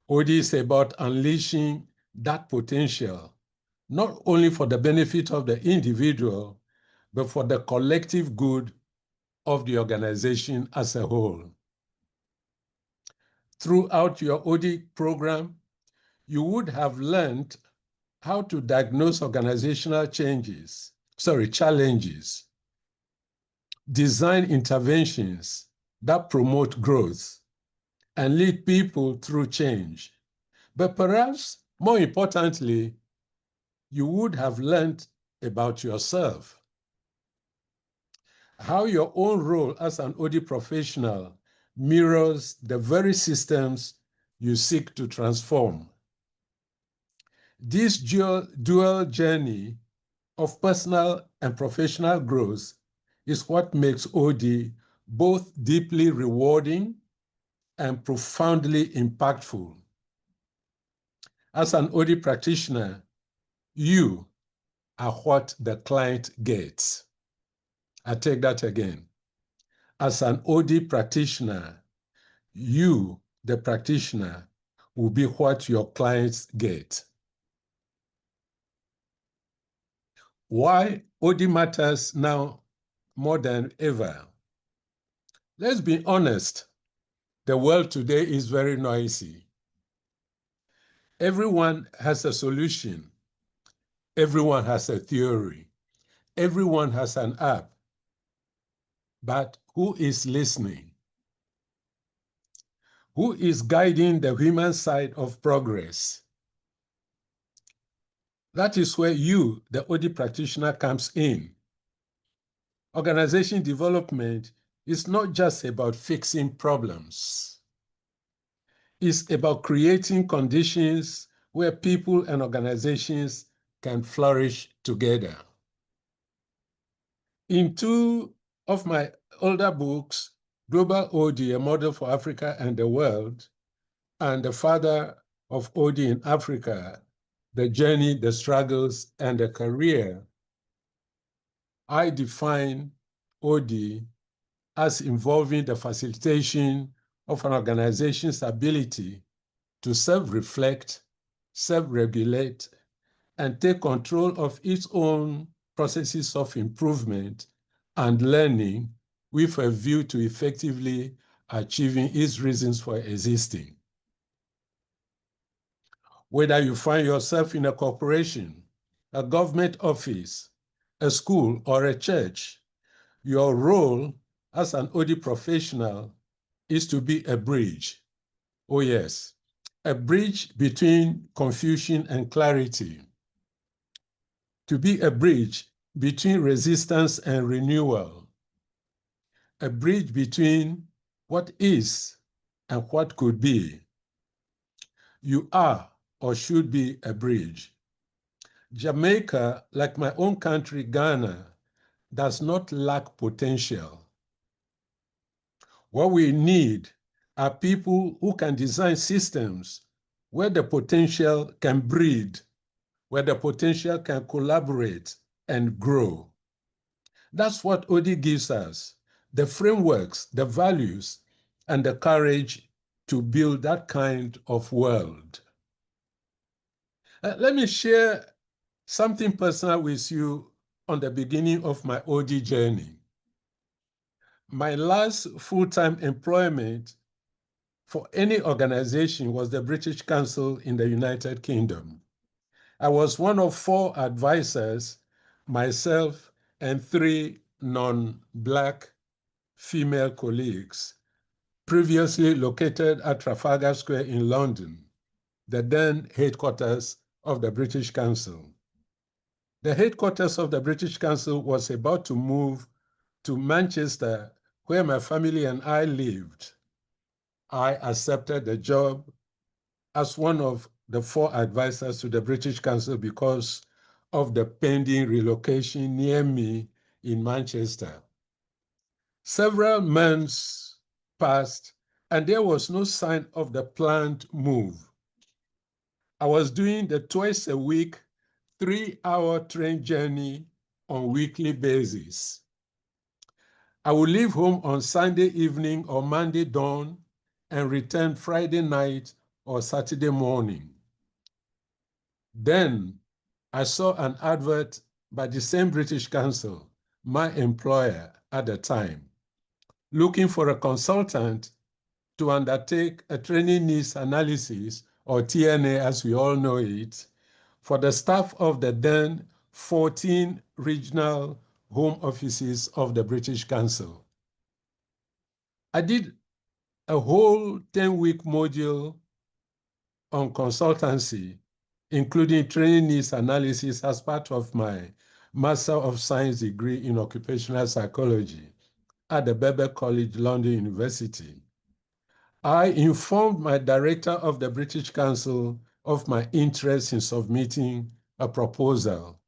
Speaker 9: OD is about unleashing that potential, not only for the benefit of the individual, but for the collective good of the organization as a whole. Throughout your OD program, you would have learned how to diagnose organizational challenges, design interventions that promote growth, and lead people through change. But perhaps more importantly, you would have learned about yourself, how your own role as an OD professional mirrors the very systems you seek to transform. This dual journey of personal and professional growth is what makes OD both deeply rewarding and profoundly impactful. As an OD practitioner, you are what the client gets. I take that again. As an OD practitioner, you, the practitioner, will be what your clients get. Why OD matters now more than ever? Let's be honest, the world today is very noisy. Everyone has a solution. Everyone has a theory. Everyone has an app. But who is listening? Who is guiding the human side of progress? That is where you, the OD practitioner, comes in. Organization development is not just about fixing problems. It's about creating conditions where people and organizations can flourish together. In two of my older books, Global OD, A Model for Africa and the World, and The Father of OD in Africa, The Journey, the Struggles, and the Career, I define OD as involving the facilitation of an organization's ability to self-reflect, self-regulate, and take control of its own processes of improvement and learning with a view to effectively achieving its reasons for existing. Whether you find yourself in a corporation, a government office, a school, or a church, your role as an OD professional is to be a bridge. Oh yes, a bridge between confusion and clarity. To be a bridge between resistance and renewal. A bridge between what is and what could be. You are or should be a bridge. Jamaica, like my own country, Ghana, does not lack potential. What we need are people who can design systems where the potential can breed, where the potential can collaborate and grow. That's what OD gives us, the frameworks, the values, and the courage to build that kind of world. Let me share something personal with you on the beginning of my OD journey. My last full-time employment for any organization was the British Council in the United Kingdom. I was one of 4 advisors, myself and 3 non-Black female colleagues, previously located at Trafalgar Square in London, the then headquarters of the British Council. The headquarters of the British Council was about to move to Manchester, where my family and I lived. I accepted the job as one of the 4 advisors to the British Council because of the pending relocation near me in Manchester. Several months passed and there was no sign of the planned move. I was doing the twice a week, 3-hour train journey on weekly basis. I would leave home on Sunday evening or Monday dawn and return Friday night or Saturday morning. Then I saw an advert by the same British Council, my employer at the time, looking for a consultant to undertake a training needs analysis, or TNA as we all know it, for the staff of the then 14 regional home offices of the British Council. I did a whole 10-week module on consultancy, including training needs analysis as part of my Master of Science degree in occupational psychology at the Berber College, London University. I informed my director of the British Council of my interest in submitting a proposal.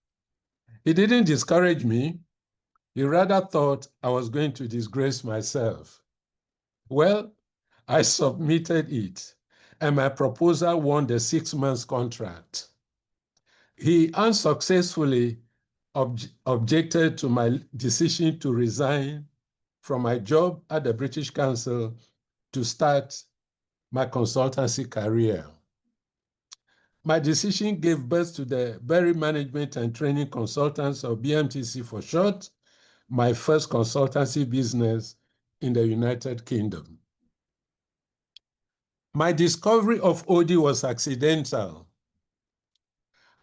Speaker 9: He didn't discourage me. He rather thought I was going to disgrace myself. Well, I submitted it, and my proposal won the 6-month contract. He unsuccessfully objected to my decision to resign from my job at the British Council to start my consultancy career. My decision gave birth to the Berry Management and Training Consultants, or BMTC for short, my first consultancy business in the United Kingdom. My discovery of OD was accidental.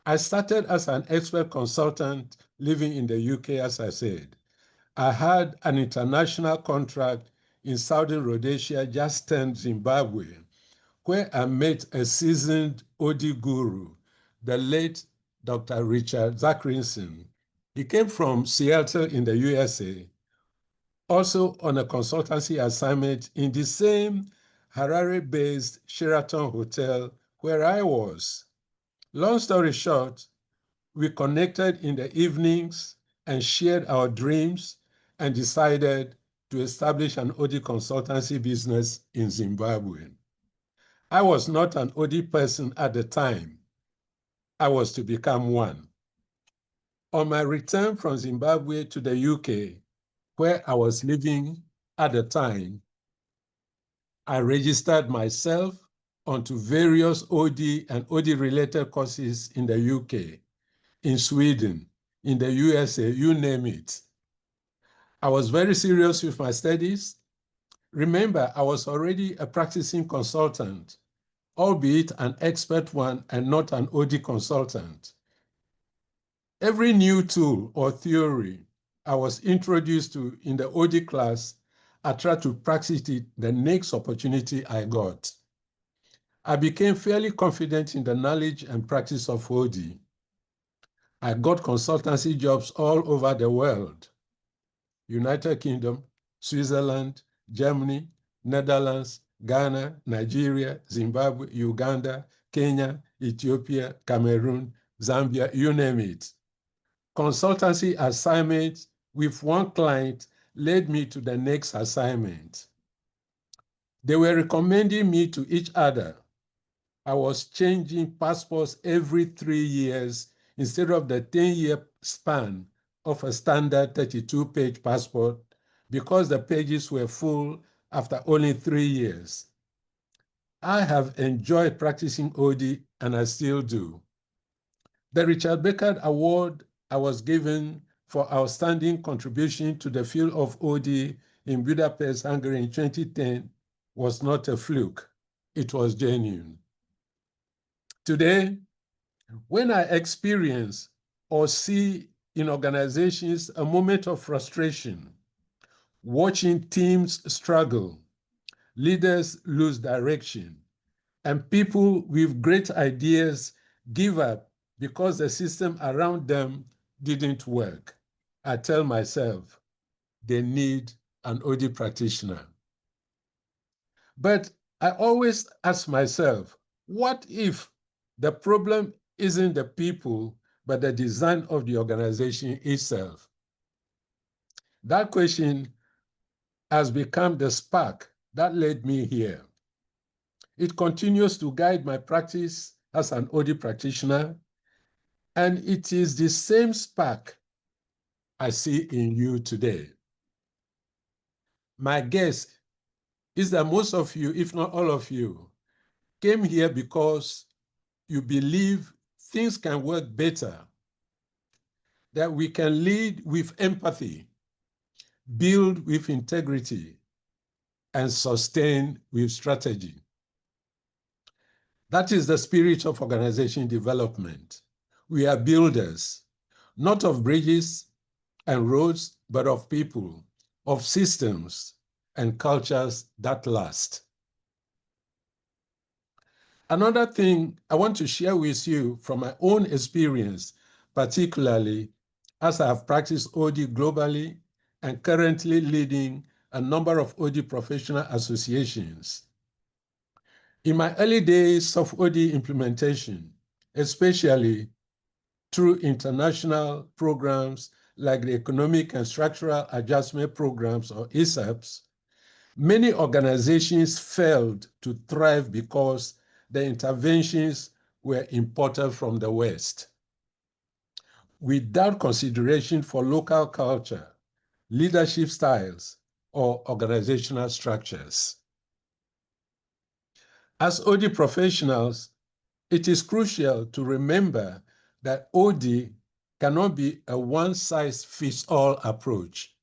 Speaker 9: I started as an expert consultant living in the UK, as I said. I had an international contract in Southern Rhodesia, just turned Zimbabwe, where I met a seasoned OD guru, the late Dr. Richard Zachrinson. He came from Seattle in the USA, also on a consultancy assignment in the same Harare-based Sheraton Hotel where I was. Long story short, we connected in the evenings and shared our dreams and decided to establish an OD consultancy business in Zimbabwe. I was not an OD person at the time. I was to become one. On my return from Zimbabwe to the UK, where I was living at the time, I registered myself onto various OD and OD-related courses in the UK, in Sweden, in the USA, you name it. I was very serious with my studies. Remember, I was already a practicing consultant, albeit an expert one and not an OD consultant. Every new tool or theory I was introduced to in the OD class, I tried to practice it the next opportunity I got. I became fairly confident in the knowledge and practice of OD. I got consultancy jobs all over the world: United Kingdom, Switzerland, Germany, Netherlands, Ghana, Nigeria, Zimbabwe, Uganda, Kenya, Ethiopia, Cameroon, Zambia, you name it. Consultancy assignments with one client led me to the next assignment. They were recommending me to each other. I was changing passports every 3 years instead of the 10-year span of a standard 32-page passport because the pages were full after only 3 years. I have enjoyed practicing OD and I still do. The Richard Beckard Award I was given for outstanding contribution to the field of OD in Budapest, Hungary in 2010 was not a fluke. It was genuine. Today, when I experience or see in organizations a moment of frustration, watching teams struggle, leaders lose direction, and people with great ideas give up because the system around them didn't work, I tell myself they need an OD practitioner. But I always ask myself, what if the problem isn't the people, but the design of the organization itself? That question has become the spark that led me here. It continues to guide my practice as an OD practitioner, and it is the same spark I see in you today. My guess is that most of you, if not all of you, came here because you believe things can work better, that we can lead with empathy, build with integrity, and sustain with strategy. That is the spirit of organization development. We are builders, not of bridges and roads, but of people, of systems and cultures that last. Another thing I want to share with you from my own experience, particularly as I have practiced OD globally and currently leading a number of OD professional associations. In my early days of OD implementation, especially through international programs like the Economic and Structural Adjustment Programs, or ESAPs, many organizations failed to thrive because the interventions were imported from the West, without consideration for local culture, leadership styles, or organizational structures. As OD professionals, it is crucial to remember that OD cannot be a one-size-fits-all approach.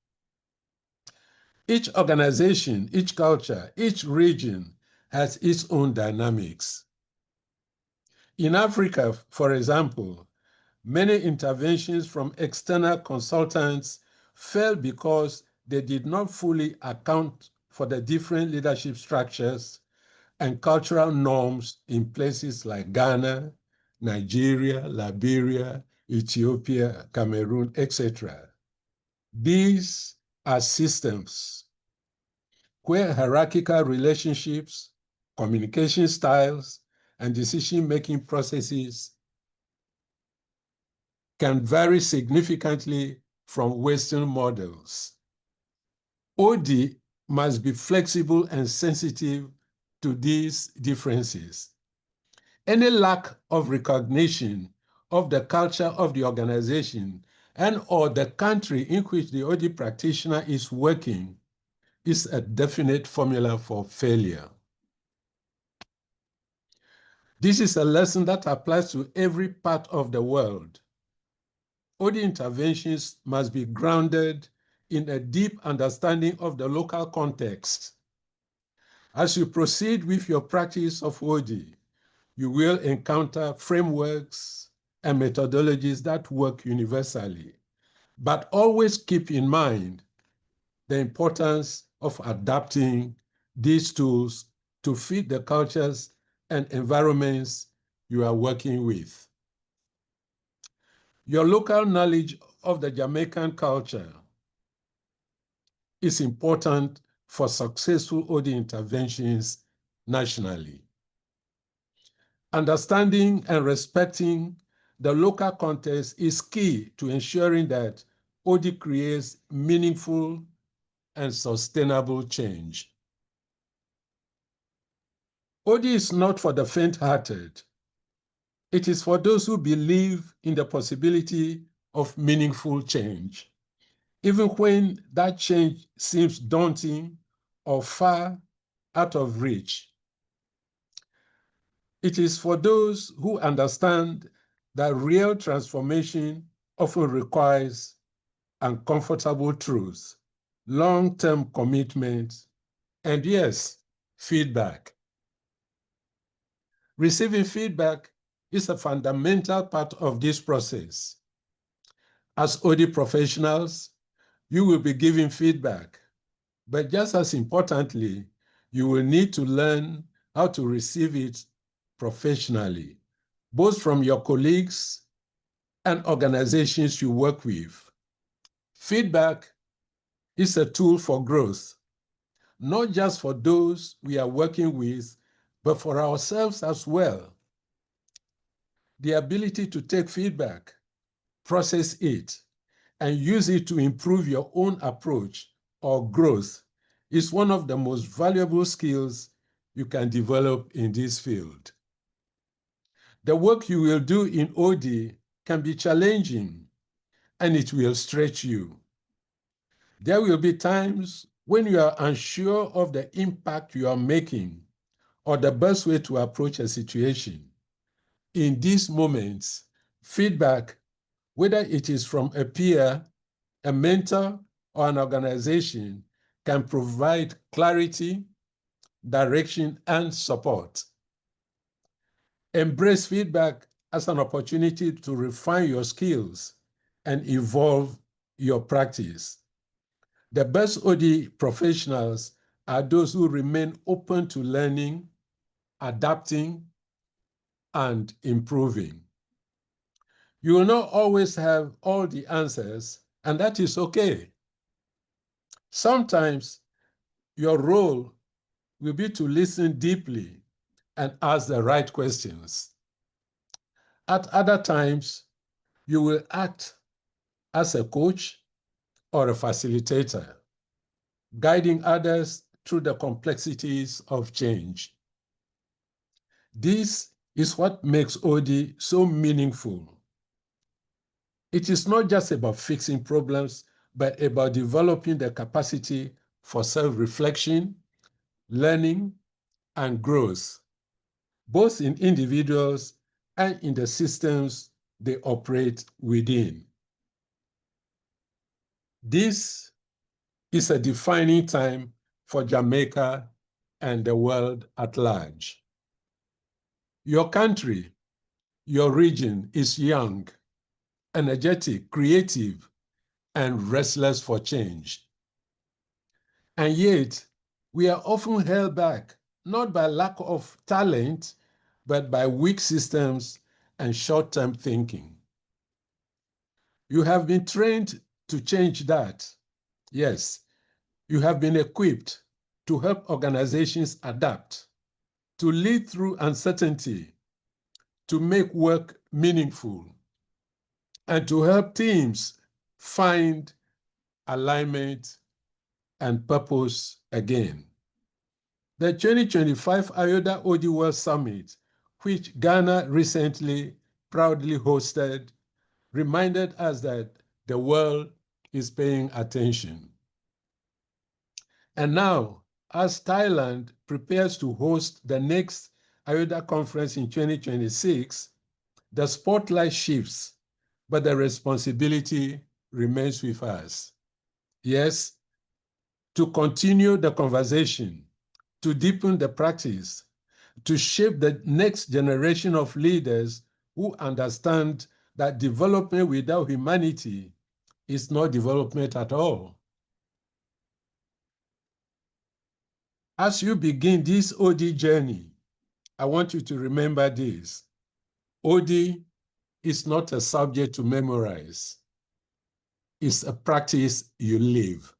Speaker 9: Each organization, each culture, each region has its own dynamics. In Africa, for example, many interventions from external consultants failed because they did not fully account for the different leadership structures and cultural norms in places like Ghana, Nigeria, Liberia, Ethiopia, Cameroon, etc. These are systems where hierarchical relationships, communication styles, and decision-making processes can vary significantly from Western models. OD must be flexible and sensitive to these differences. Any lack of recognition of the culture of the organization and or the country in which the OD practitioner is working is a definite formula for failure. This is a lesson that applies to every part of the world. OD interventions must be grounded in a deep understanding of the local context. As you proceed with your practice of OD, you will encounter frameworks and methodologies that work universally, but always keep in mind the importance of adapting these tools to fit the cultures and environments you are working with. Your local knowledge of the Jamaican culture is important for successful OD interventions nationally. Understanding and respecting the local context is key to ensuring that OD creates meaningful and sustainable change. OD is not for the faint-hearted. It is for those who believe in the possibility of meaningful change, even when that change seems daunting or far out of reach. It is for those who understand that real transformation often requires uncomfortable truth, long-term commitment, and yes, feedback. Receiving feedback is a fundamental part of this process. As OD professionals, you will be giving feedback, but just as importantly, you will need to learn how to receive it professionally, both from your colleagues and organizations you work with. Feedback is a tool for growth, not just for those we are working with, but for ourselves as well. The ability to take feedback, process it, and use it to improve your own approach or growth is one of the most valuable skills you can develop in this field. The work you will do in OD can be challenging, and it will stretch you. There will be times when you are unsure of the impact you are making or the best way to approach a situation. In these moments, feedback, whether it is from a peer, a mentor, or an organization, can provide clarity, direction, and support. Embrace feedback as an opportunity to refine your skills and evolve your practice. The best OD professionals are those who remain open to learning, adapting, and improving. You will not always have all the answers, and that is okay. Sometimes your role will be to listen deeply and ask the right questions. At other times, you will act as a coach or a facilitator, guiding others through the complexities of change. This is what makes OD so meaningful. It is not just about fixing problems, but about developing the capacity for self-reflection, learning, and growth, both in individuals and in the systems they operate within. This is a defining time for Jamaica and the world at large. Your country, your region is young, energetic, creative, and restless for change. And yet, we are often held back, not by lack of talent, but by weak systems and short-term thinking. You have been trained to change that. Yes, you have been equipped to help organizations adapt, to lead through uncertainty, to make work meaningful, and to help teams find alignment and purpose again. The 2025 IODA OD World Summit, which Ghana recently proudly hosted, reminded us that the world is paying attention. And now, as Thailand prepares to host the next IODA conference in 2026, the spotlight shifts, but the responsibility remains with us. Yes, to continue the conversation, to deepen the practice, to shape the next generation of leaders who understand that development without humanity is not development at all. As you begin this OD journey, I want you to remember this. OD is not a subject to memorize. It's a practice you live.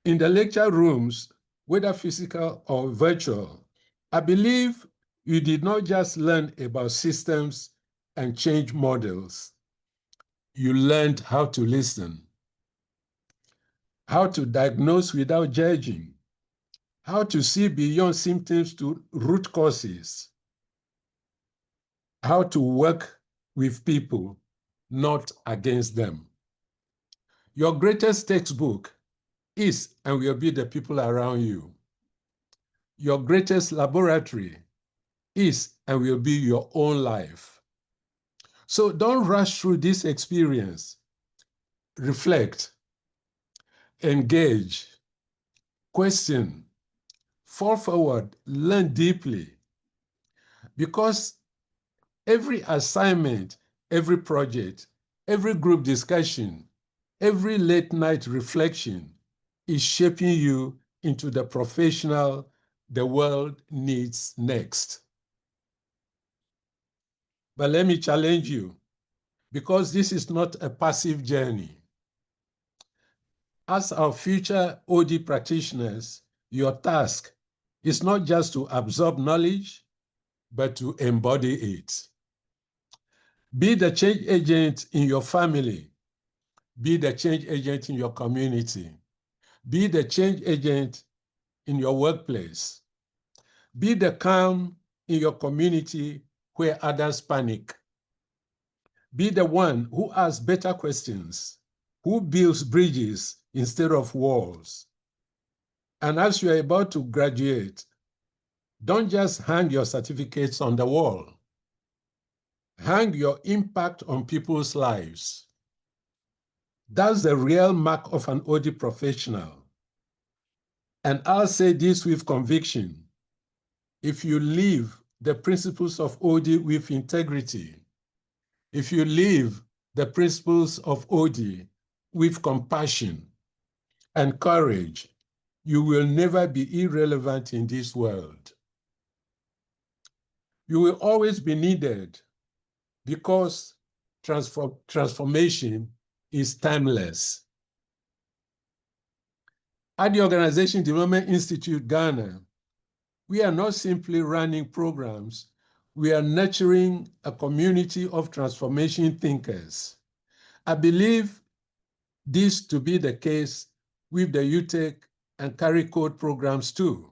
Speaker 9: In the lecture rooms, whether physical or virtual, I believe you did not just learn about systems and change models. You learned how to listen, how to diagnose without judging, how to see beyond symptoms to root causes, how to work with people, not against them. Your greatest textbook is and will be the people around you. Your greatest laboratory is and will be your own life. So don't rush through this experience. Reflect, engage, question, fall forward, learn deeply. Because every assignment, every project, every group discussion, every late night reflection is shaping you into the professional the world needs next. But let me challenge you. because this is not a passive journey. As our future OD practitioners, your task is not just to absorb knowledge, but to embody it. Be the change agent in your family. Be the change agent in your community. Be the change agent in your workplace. Be the calm in your community where others panic. Be the one who asks better questions, who builds bridges instead of walls. And as you are about to graduate, don't just hang your certificates on the wall. Hang your impact on people's lives. That's the real mark of an OD professional. And I'll say this with conviction. If you live the principles of OD with integrity, if you live the principles of OD with compassion and courage, you will never be irrelevant in this world. You will always be needed because transformation is timeless. At the Organization Development Institute, Ghana, we are not simply running programs, we are nurturing a community of transformation thinkers. I believe this to be the case with the UTEC and CARICODE programs too.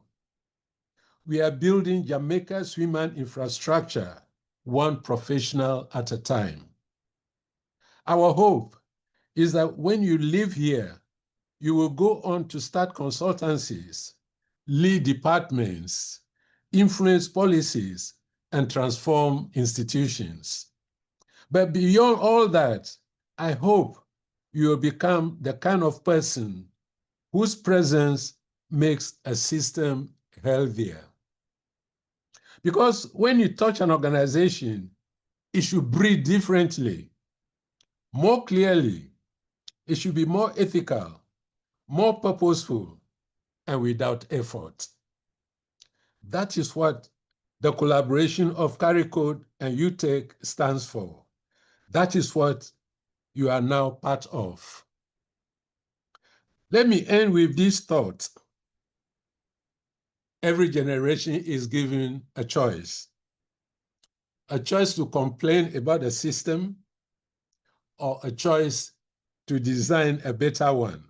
Speaker 9: We are building Jamaica's women infrastructure, one professional at a time. Our hope is that when you live here, you will go on to start consultancies, lead departments, influence policies, and transform institutions. But beyond all that, I hope you will become the kind of person whose presence makes a system healthier. Because when you touch an organization, it should breathe differently, more clearly. It should be more ethical, more purposeful, and without effort. That is what the collaboration of CARICODE and UTEC stands for. That is what you are now part of. Let me end with this thought. Every generation is given a choice to complain about the system or a choice to design a better one.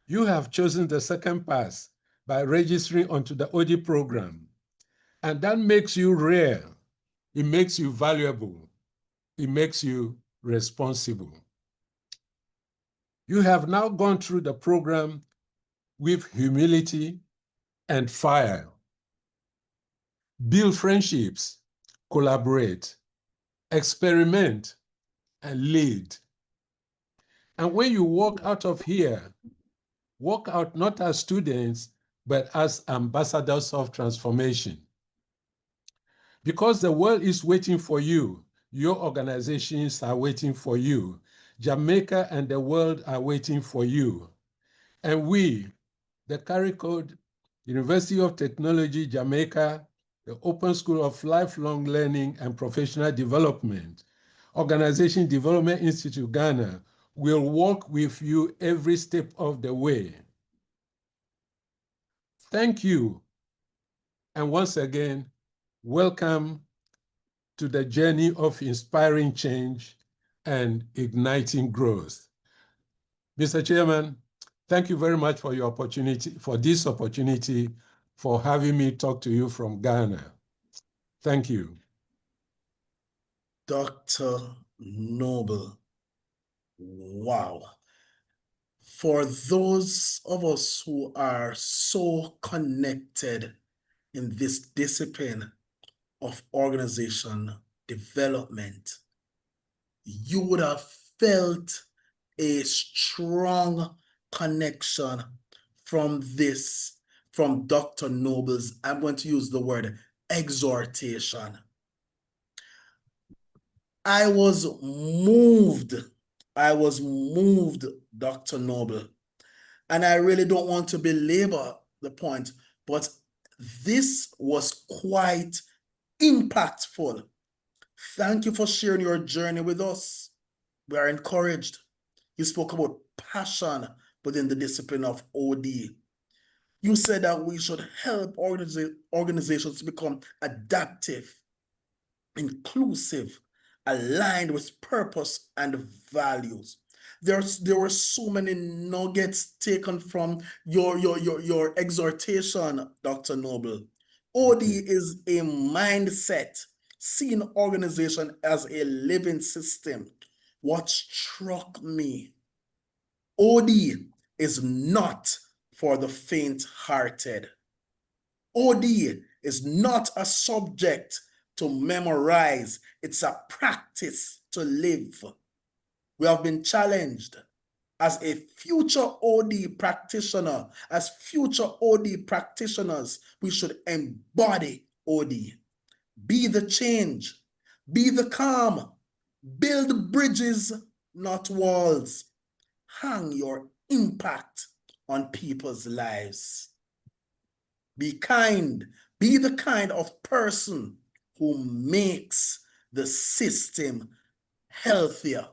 Speaker 9: You have chosen the second path by registering onto the OD program, and that makes you rare. It makes you valuable. It makes you responsible. You have now gone through the program with humility and fire. Build friendships, collaborate, experiment, and lead. And when you walk out of here, walk out not as students, but as ambassadors of transformation. Because the world is waiting for you, your organizations are waiting for you, Jamaica and the world are waiting for you. And we, the CARICODE, University of Technology, Jamaica, the Open School of Lifelong Learning and Professional Development, Organization Development Institute, Ghana, will walk with you every step of the way. Thank you. And once again, welcome to the journey of inspiring change and igniting growth. Mr. Chairman, thank you very much for this opportunity, for having me talk to you from Ghana. Thank you.
Speaker 1: Dr. Noble, wow. For those of us who are so connected in this discipline of organization development, you would have felt a strong connection from Dr. Noble's, I'm going to use the word exhortation. I was moved, Dr. Noble, and I really don't want to belabor the point, but this was quite impactful. Thank you for sharing your journey with us. We are encouraged. You spoke about passion within the discipline of OD. You said that we should help organizations to become adaptive, inclusive, aligned with purpose and values. There were so many nuggets taken from your exhortation, Dr. Noble. OD is a mindset, seeing organization as a living system. What struck me, OD is not for the faint-hearted. OD is not a subject to memorize, it's a practice to live. We have been challenged as a future OD practitioner, as future OD practitioners, we should embody OD. Be the change, be the calm, build bridges, not walls. Hang your impact on people's lives. Be kind. Be the kind of person who makes the system healthier.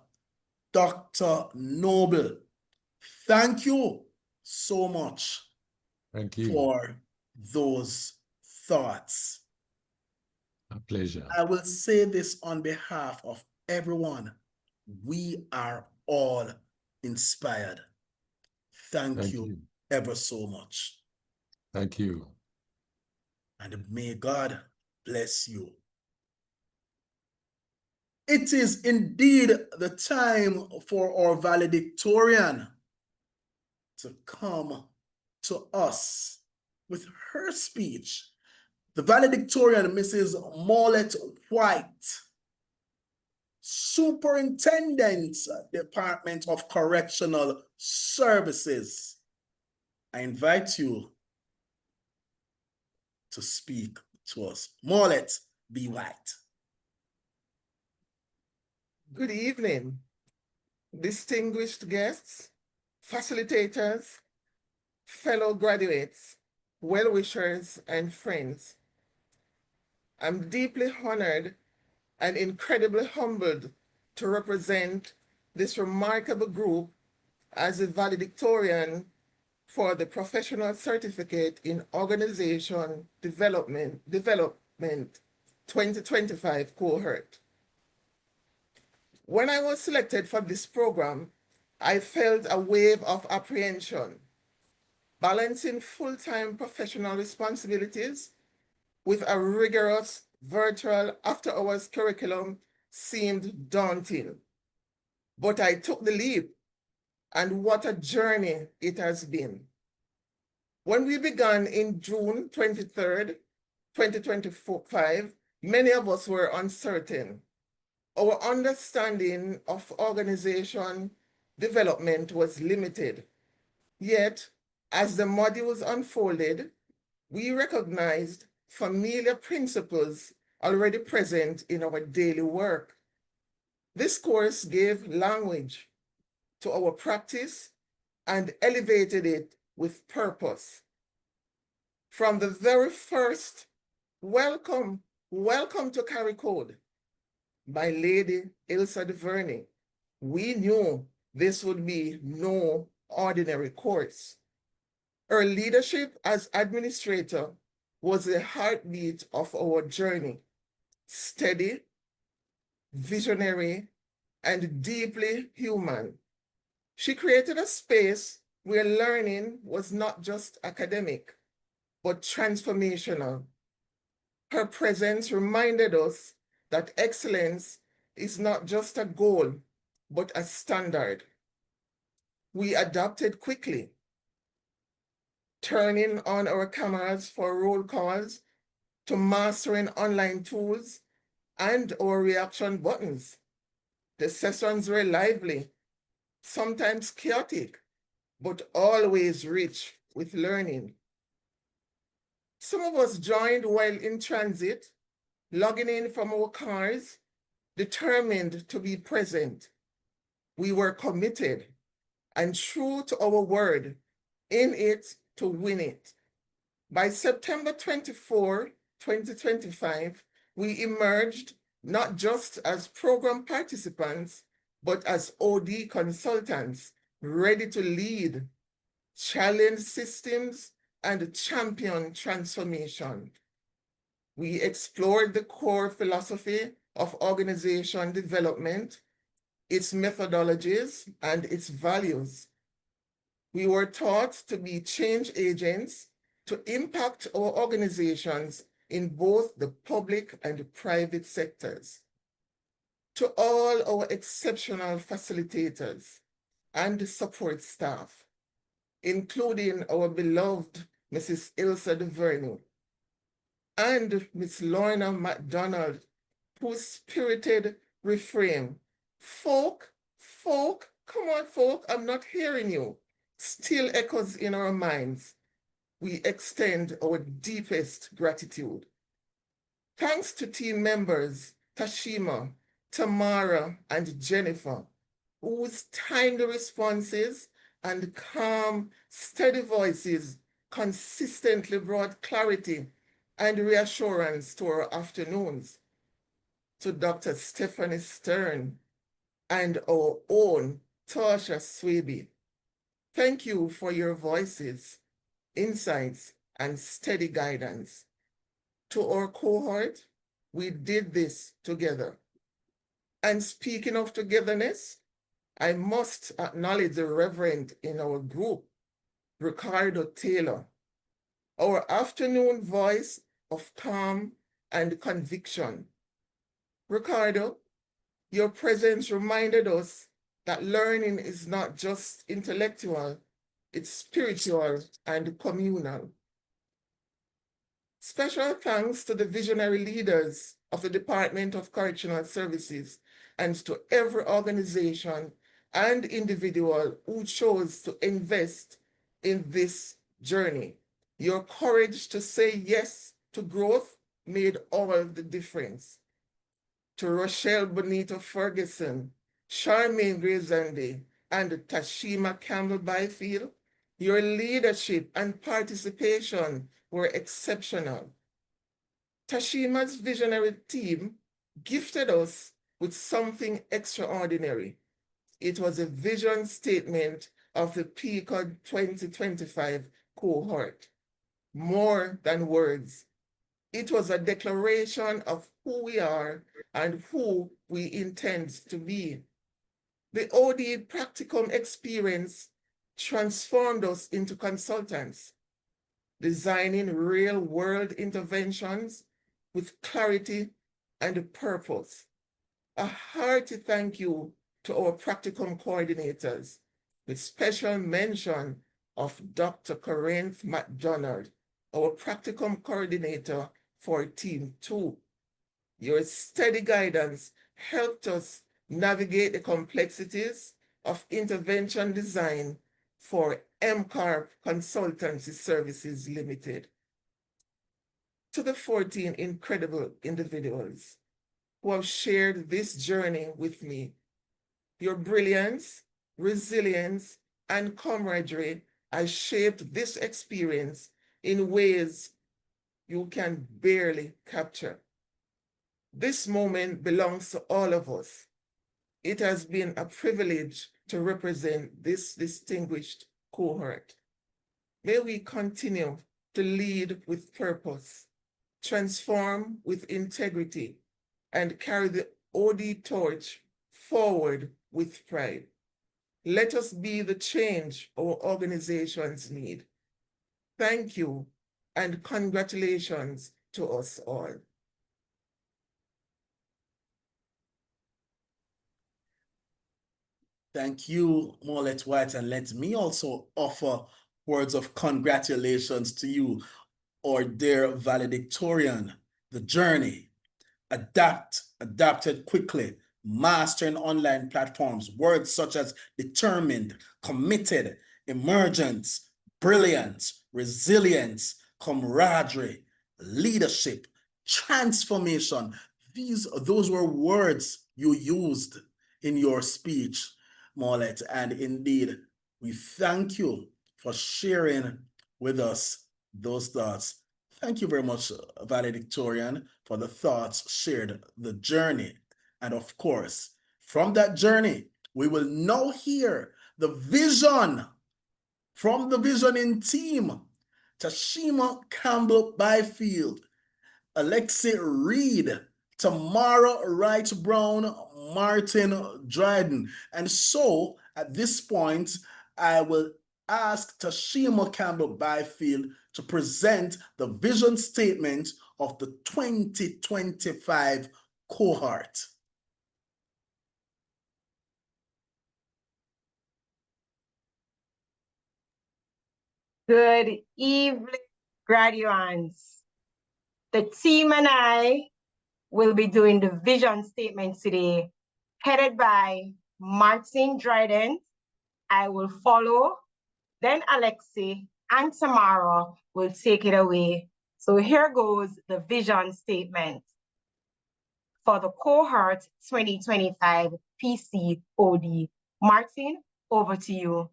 Speaker 1: Dr. Noble, thank you so much for those thoughts.
Speaker 9: A pleasure.
Speaker 1: I will say this on behalf of everyone. We are all inspired. Thank you ever so much.
Speaker 9: Thank you.
Speaker 1: And may God bless you. It is indeed the time for our valedictorian to come to us with her speech. The valedictorian, Mrs. Mollett White, Superintendent, Department of Correctional Services. I invite you to speak to us. Mollett B. White.
Speaker 10: Good evening, distinguished guests, facilitators, fellow graduates, well-wishers, and friends. I'm deeply honored and incredibly humbled to represent this remarkable group as a valedictorian for the Professional Certificate in Organization Development 2025 cohort. When I was selected for this program, I felt a wave of apprehension. Balancing full-time professional responsibilities with a rigorous virtual after-hours curriculum seemed daunting. But I took the leap, and what a journey it has been. When we began in June 23rd, 2025, many of us were uncertain. Our understanding of organization development was limited. Yet, as the modules unfolded, we recognized familiar principles already present in our daily work. This course gave language to our practice and elevated it with purpose. From the very first, welcome to Carry Code by Lady Ilsa DeVerney, we knew this would be no ordinary course. Her leadership as administrator was the heartbeat of our journey, steady, visionary, and deeply human. She created a space where learning was not just academic, but transformational. Her presence reminded us that excellence is not just a goal, but a standard. We adapted quickly, turning on our cameras for roll calls, to mastering online tools and our reaction buttons. The sessions were lively, sometimes chaotic, but always rich with learning. Some of us joined while in transit, logging in from our cars, determined to be present. We were committed and true to our word, in it to win it. By September 24, 2025, we emerged not just as program participants, but as OD consultants ready to lead, challenge systems, and champion transformation. We explored the core philosophy of organization development, its methodologies, and its values. We were taught to be change agents to impact our organizations in both the public and private sectors. To all our exceptional facilitators and support staff, including our beloved Mrs. Ilsa DeVerney and Miss Lorna MacDonald, whose spirited refrain, folk, come on, folk, I'm not hearing you, still echoes in our minds. We extend our deepest gratitude. Thanks to team members Tashima, Tamara, and Jennifer, whose timely responses and calm, steady voices consistently brought clarity and reassurance to our afternoons. To Dr. Stephanie Stern and our own Tasha Swaby, thank you for your voices, insights, and steady guidance. To our cohort, we did this together. And speaking of togetherness, I must acknowledge the reverend in our group, Ricardo Taylor, our afternoon voice of calm and conviction. Ricardo, your presence reminded us that learning is not just intellectual, it's spiritual and communal. Special thanks to the visionary leaders of the Department of Correctional Services and to every organization and individual who chose to invest in this journey. Your courage to say yes to growth made all the difference. To Rochelle Bonito Ferguson, Charmaine Grizandi, and Tashima Campbell Byfield, your leadership and participation were exceptional. Tashima's visionary team gifted us with something extraordinary. It was a vision statement of the PCOD 2025 cohort. More than words, it was a declaration of who we are and who we intend to be. The OD practicum experience transformed us into consultants, designing real-world interventions with clarity and purpose. A hearty thank you to our practicum coordinators, with special mention of Dr. Corinth MacDonald, our practicum coordinator for Team 2. Your steady guidance helped us navigate the complexities of intervention design for MCARP Consultancy Services Limited. To the 14 incredible individuals who have shared this journey with me, your brilliance, resilience, and camaraderie has shaped this experience in ways you can barely capture. This moment belongs to all of us. It has been a privilege to represent this distinguished cohort. May we continue to lead with purpose, transform with integrity, and carry the OD torch forward with pride. Let us be the change our organizations need. Thank you, and congratulations to us all.
Speaker 1: Thank you, Mollett White, and let me also offer words of congratulations to you, our dear valedictorian. The journey, adapted quickly, mastering online platforms, words such as determined, committed, emergence, brilliance, resilience, camaraderie, leadership, transformation. Those were words you used in your speech, Mollett, and indeed, we thank you for sharing with us those thoughts. Thank you very much, valedictorian, for the thoughts shared, the journey. And of course, from that journey, We will now hear the vision from the visioning team. Tashima Campbell Byfield, Alexi Reed, Tamara Wright Brown, Martin Dryden. And so at this point, I will ask Tashima Campbell Byfield to present the vision statement of the 2025 cohort.
Speaker 11: Good evening, graduates. The team and I will be doing the vision statement today, headed by Martin Dryden. I will follow, then Alexi and Tamara will take it away. So here goes the vision statement for the cohort 2025 PCOD. Martin, over to you.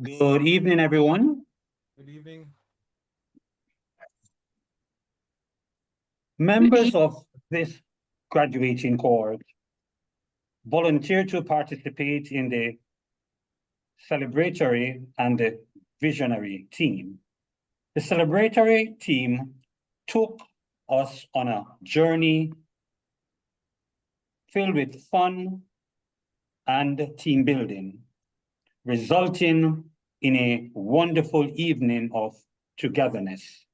Speaker 12: Good evening, everyone.
Speaker 13: Good evening.
Speaker 12: Members of this graduating cohort volunteer to participate in the celebratory and the visionary team. The celebratory team took us on a journey filled with fun and team building, resulting in a wonderful evening of togetherness.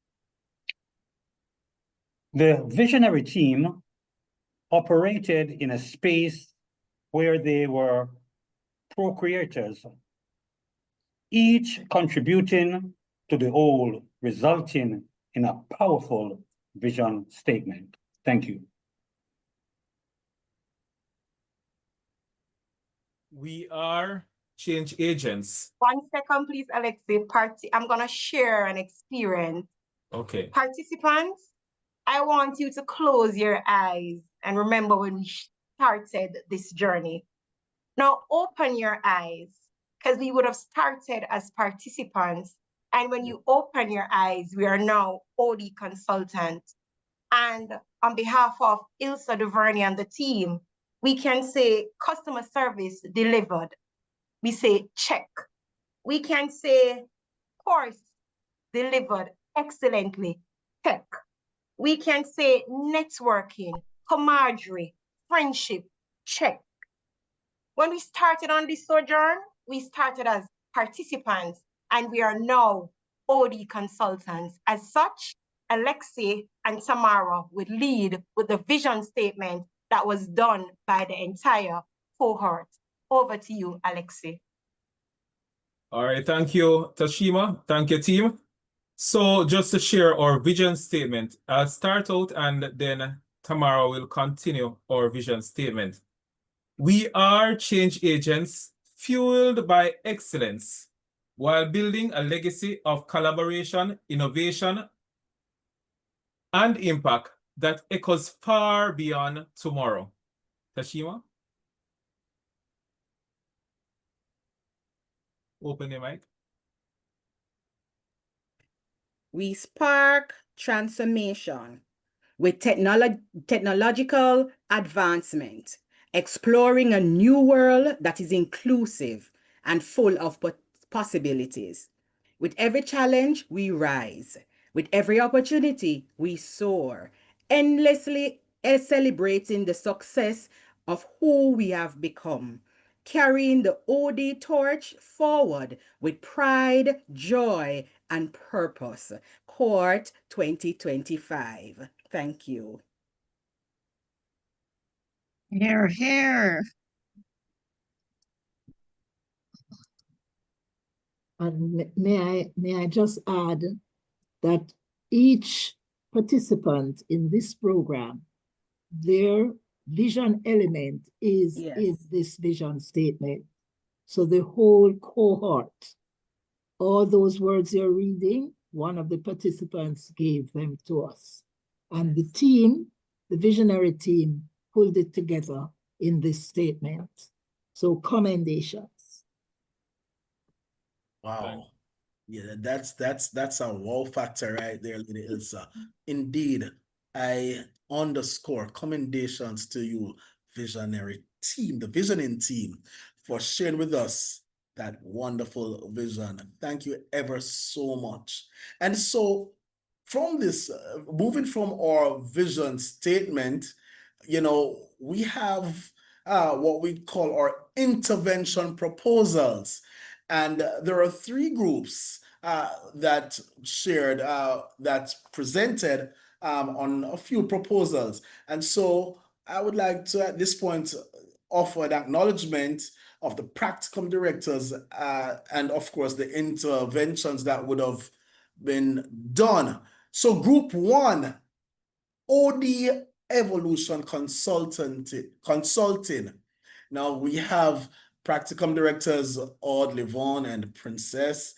Speaker 12: The visionary team operated in a space where they were procreators, each contributing to the whole, resulting in a powerful vision statement. Thank you.
Speaker 13: We are change agents.
Speaker 11: 1 second, please, Alexi. I'm gonna share an experience.
Speaker 13: Okay.
Speaker 11: Participants, I want you to close your eyes and remember when we started this journey. Now open your eyes, because we would have started as participants. And when you open your eyes, we are now OD consultants. And on behalf of Ilsa Duvernay and the team, we can say customer service delivered. We say check. We can say course delivered excellently, check. We can say networking, camaraderie, friendship, check. When we started on this sojourn, we started as participants and we are now OD consultants. As such, Alexi and Tamara would lead with the vision statement that was done by the entire cohort. Over to you, Alexi.
Speaker 13: All right, thank you, Tashima. Thank you, team. So just to share our vision statement, I'll start out and then Tamara will continue our vision statement. We are change agents fueled by excellence while building a legacy of collaboration, innovation, and impact that echoes far beyond tomorrow. Tashima? Open your mic.
Speaker 14: We spark transformation with technological advancement, exploring a new world that is inclusive and full of possibilities. With every challenge, we rise. With every opportunity, we soar, endlessly celebrating the success of who we have become, carrying the OD torch forward with pride, joy, and purpose. Court 2025. Thank you.
Speaker 5: Hear, hear.
Speaker 3: And may I just add that each participant in this program, their vision element is in this vision statement. So the whole cohort, all those words you're reading, one of the participants gave them to us. And the team, the visionary team, pulled it together in this statement. So commendations.
Speaker 1: Wow. Yeah, that's a wow factor right there, Lady Ilsa. Indeed, I underscore commendations to you, visionary team, the visioning team, for sharing with us that wonderful vision. Thank you ever so much. And so from this, moving from our vision statement, we have what we call our intervention proposals. And there are three groups that shared, that presented on a few proposals. And so I would like to, at this point, offer an acknowledgement of the practicum directors and, of course, the interventions that would have been done. So Group 1, OD Evolution Consulting. Now we have practicum directors Audley Vaughn and Princess.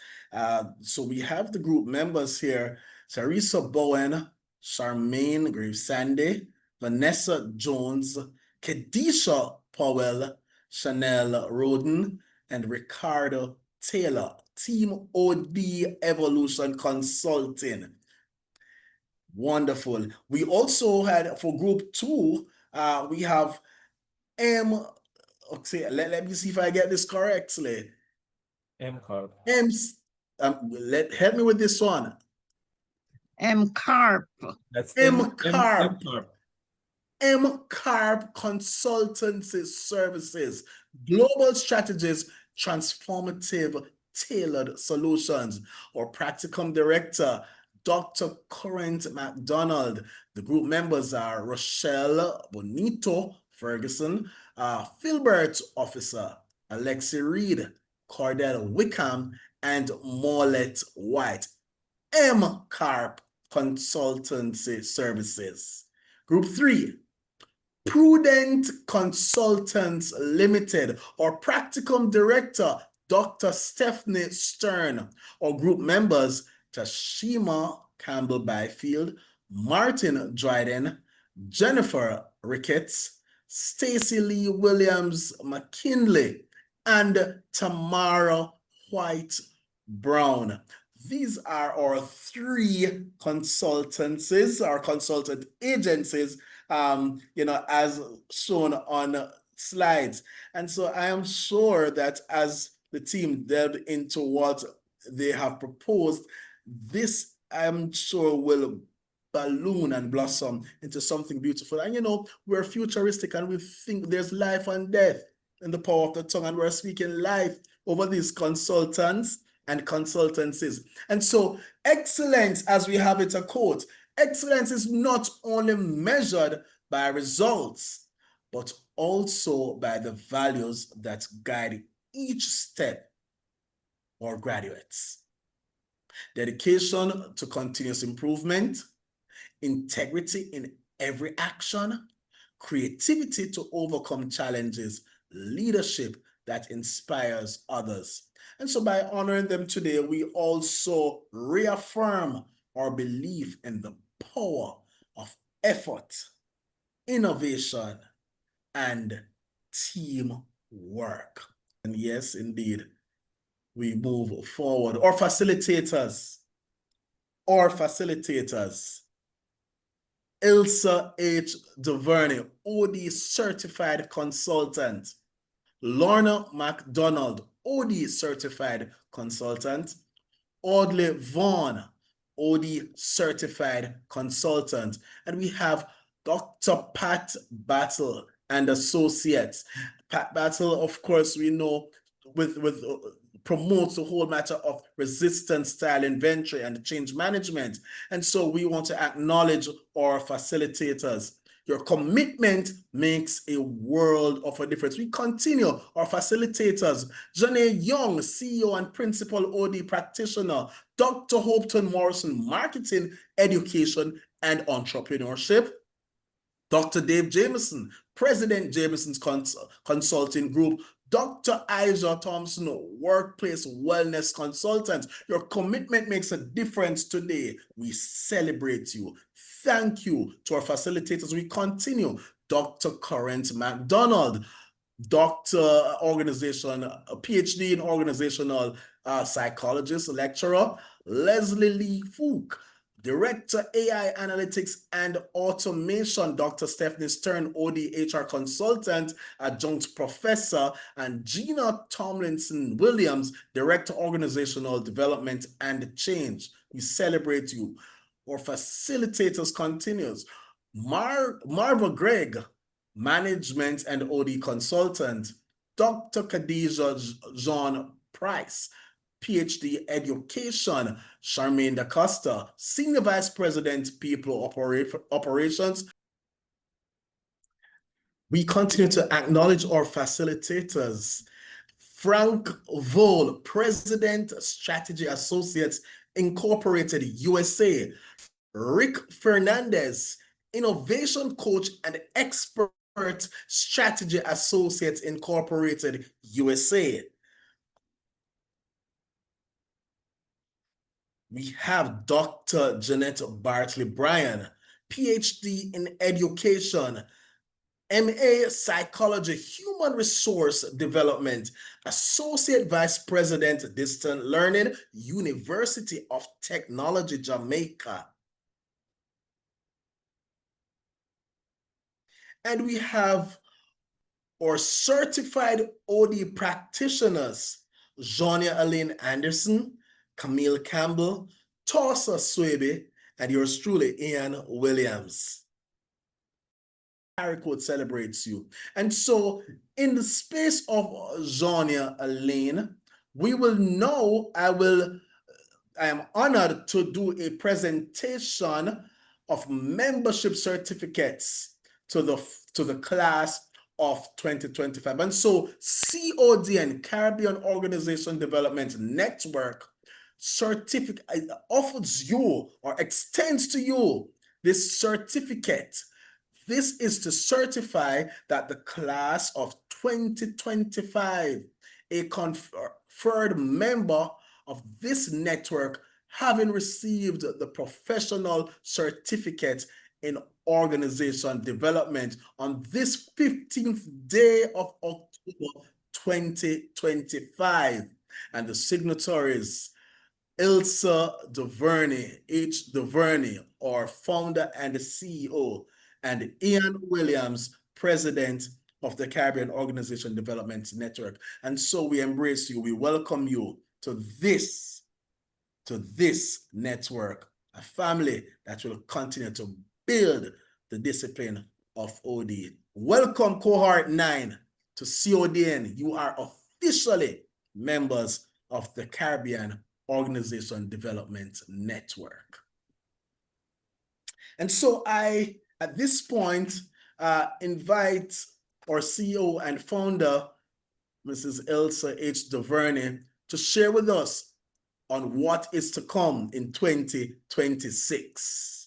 Speaker 1: So we have the group members here: Teresa Bowen, Charmaine Graves-Sandy, Vanessa Jones, Kedisha Powell, Chanel Roden, and Ricardo Taylor. Team OD Evolution Consulting. Wonderful. We also had, for Group 2, we have okay, let me see if I get this correctly.
Speaker 13: MCARP.
Speaker 1: Help me with this one.
Speaker 5: MCARP.
Speaker 13: That's
Speaker 1: MCARP.
Speaker 13: MCARP.
Speaker 1: MCARP Consultancy Services, Global Strategies, Transformative Tailored Solutions. Our practicum director, Dr. Corinth MacDonald. The group members are Rochelle Bonito Ferguson, Filbert Officer, Alexi Reed, Cordell Wickham, and Mollett White. MCARP Consultancy Services. Group 3, Prudent Consultants Limited, or practicum director, Dr. Stephanie Stern. Or group members, Tashima Campbell Byfield, Martin Dryden, Jennifer Ricketts, Stacy Lee Williams McKinley, and Tamara White Brown. These are our three consultancies, our consultant agencies, as shown on slides. And so I am sure that as the team delved into what they have proposed, this, I'm sure, will balloon and blossom into something beautiful. And we're futuristic and we think there's life and death in the power of the tongue, and we're speaking life over these consultants and consultancies. And so excellence, as we have it a quote, excellence is not only measured by results, but also by the values that guide each step or graduates. Dedication to continuous improvement, integrity in every action, creativity to overcome challenges, leadership that inspires others. And so by honoring them today, we also reaffirm our belief in the power of effort, innovation, and teamwork. And yes, indeed, we move forward. Our facilitators, Ilsa H. DuVernay, OD Certified Consultant, Lorna MacDonald, OD Certified Consultant, Audley Vaughn, OD Certified Consultant, and we have Dr. Pat Battle and Associates. Pat Battle, of course, we know promotes the whole matter of resistance style inventory and change management. And so we want to acknowledge our facilitators. Your commitment makes a world of a difference. We continue our facilitators: Janae Young, CEO and Principal OD Practitioner; Dr. Hopeton Morrison, Marketing, Education, and Entrepreneurship; Dr. Dave Jameson, President Jameson's Consulting Group; Dr. Aisha Thompson, Workplace Wellness Consultant. Your commitment makes a difference today. We celebrate you. Thank you to our facilitators. We continue. Dr. Corinth MacDonald, PhD in organizational psychologist, lecturer; Leslie Lee Fook, Director AI Analytics and Automation, Dr. Stephanie Stern, ODHR Consultant, Adjunct Professor, and Gina Tomlinson Williams, Director Organizational Development and Change. We celebrate you. Our facilitators continues. Marva Gregg, Management and OD Consultant, Dr. Khadija Jean Price, PhD Education, Charmaine DaCosta, Senior Vice President, People Operations. We continue to acknowledge our facilitators. Frank Vole, President, Strategy Associates Incorporated, USA. Rick Fernandez, Innovation Coach and Expert, Strategy Associates Incorporated, USA. We have Dr. Jeanette Bartley Bryan, PhD in Education, MA Psychology, Human Resource Development, Associate Vice President, Distant Learning, University of Technology, Jamaica. And we have our certified OD practitioners, Jonia Aline Anderson, Camille Campbell, Torsa Swebe, and yours truly, Ian Williams. Harry Code celebrates you. And so in the space of Jonia Aline, we will know, I am honored to do a presentation of membership certificates to the class of 2025. And so COD and Caribbean Organization Development Network certificate offers you or extends to you this certificate. This is to certify that the class of 2025, a conferred member of this network, having received the professional certificate in organization development on this 15th day of October 2025. And the signatories, Ilsa DuVernay, H. DuVernay, our founder and the CEO, and Ian Williams, president of the Caribbean Organization Development Network. And so we embrace you. We welcome you to this network, a family that will continue to build the discipline of OD. Welcome cohort 9 to CODN. You are officially members of the Caribbean Organization Development Network. And so I, at this point, invite our CEO and founder, Mrs. Ilsa H. DuVernay, to share with us on what is to come in 2026.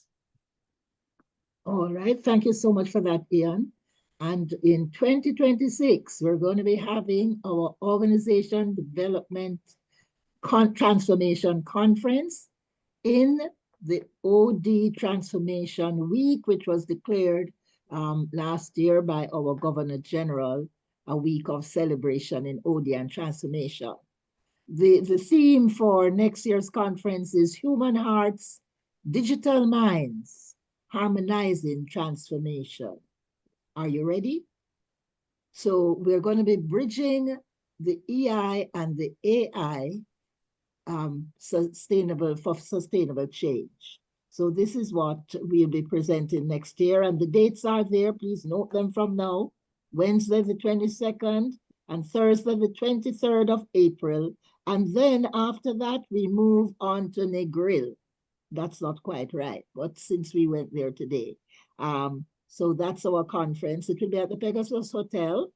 Speaker 3: All right, thank you so much for that, Ian. And in 2026, we're going to be having our Organization Development Transformation Conference in the OD Transformation Week, which was declared last year by our Governor General, a week of celebration in OD and transformation. The theme for next year's conference is Human Hearts, Digital Minds, Harmonizing Transformation. Are you ready? So we're going to be bridging the EI and the AI for sustainable change. So this is what we'll be presenting next year, and the dates are there. Please note them from now. Wednesday the 22nd and Thursday the 23rd of April. And then after that, we move on to Negril. That's not quite right, but since we went there today. So that's our conference. It will be at the Pegasus Hotel,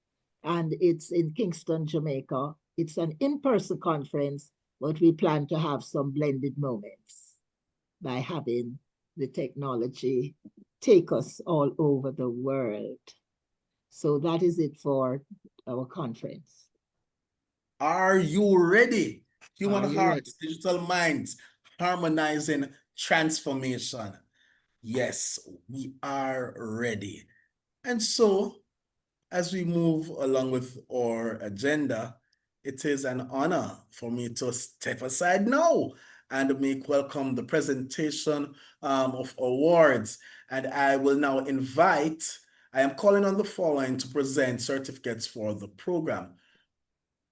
Speaker 3: and it's in Kingston, Jamaica. It's an in-person conference, but we plan to have some blended moments by having the technology take us all over the world. So that is it for our conference.
Speaker 1: Are you ready? Human Hearts, Digital Minds, Harmonizing Transformation. Yes, we are ready. And so, as we move along with our agenda, it is an honor for me to step aside now and make welcome the presentation of awards. And I will now I am calling on the following to present certificates for the program.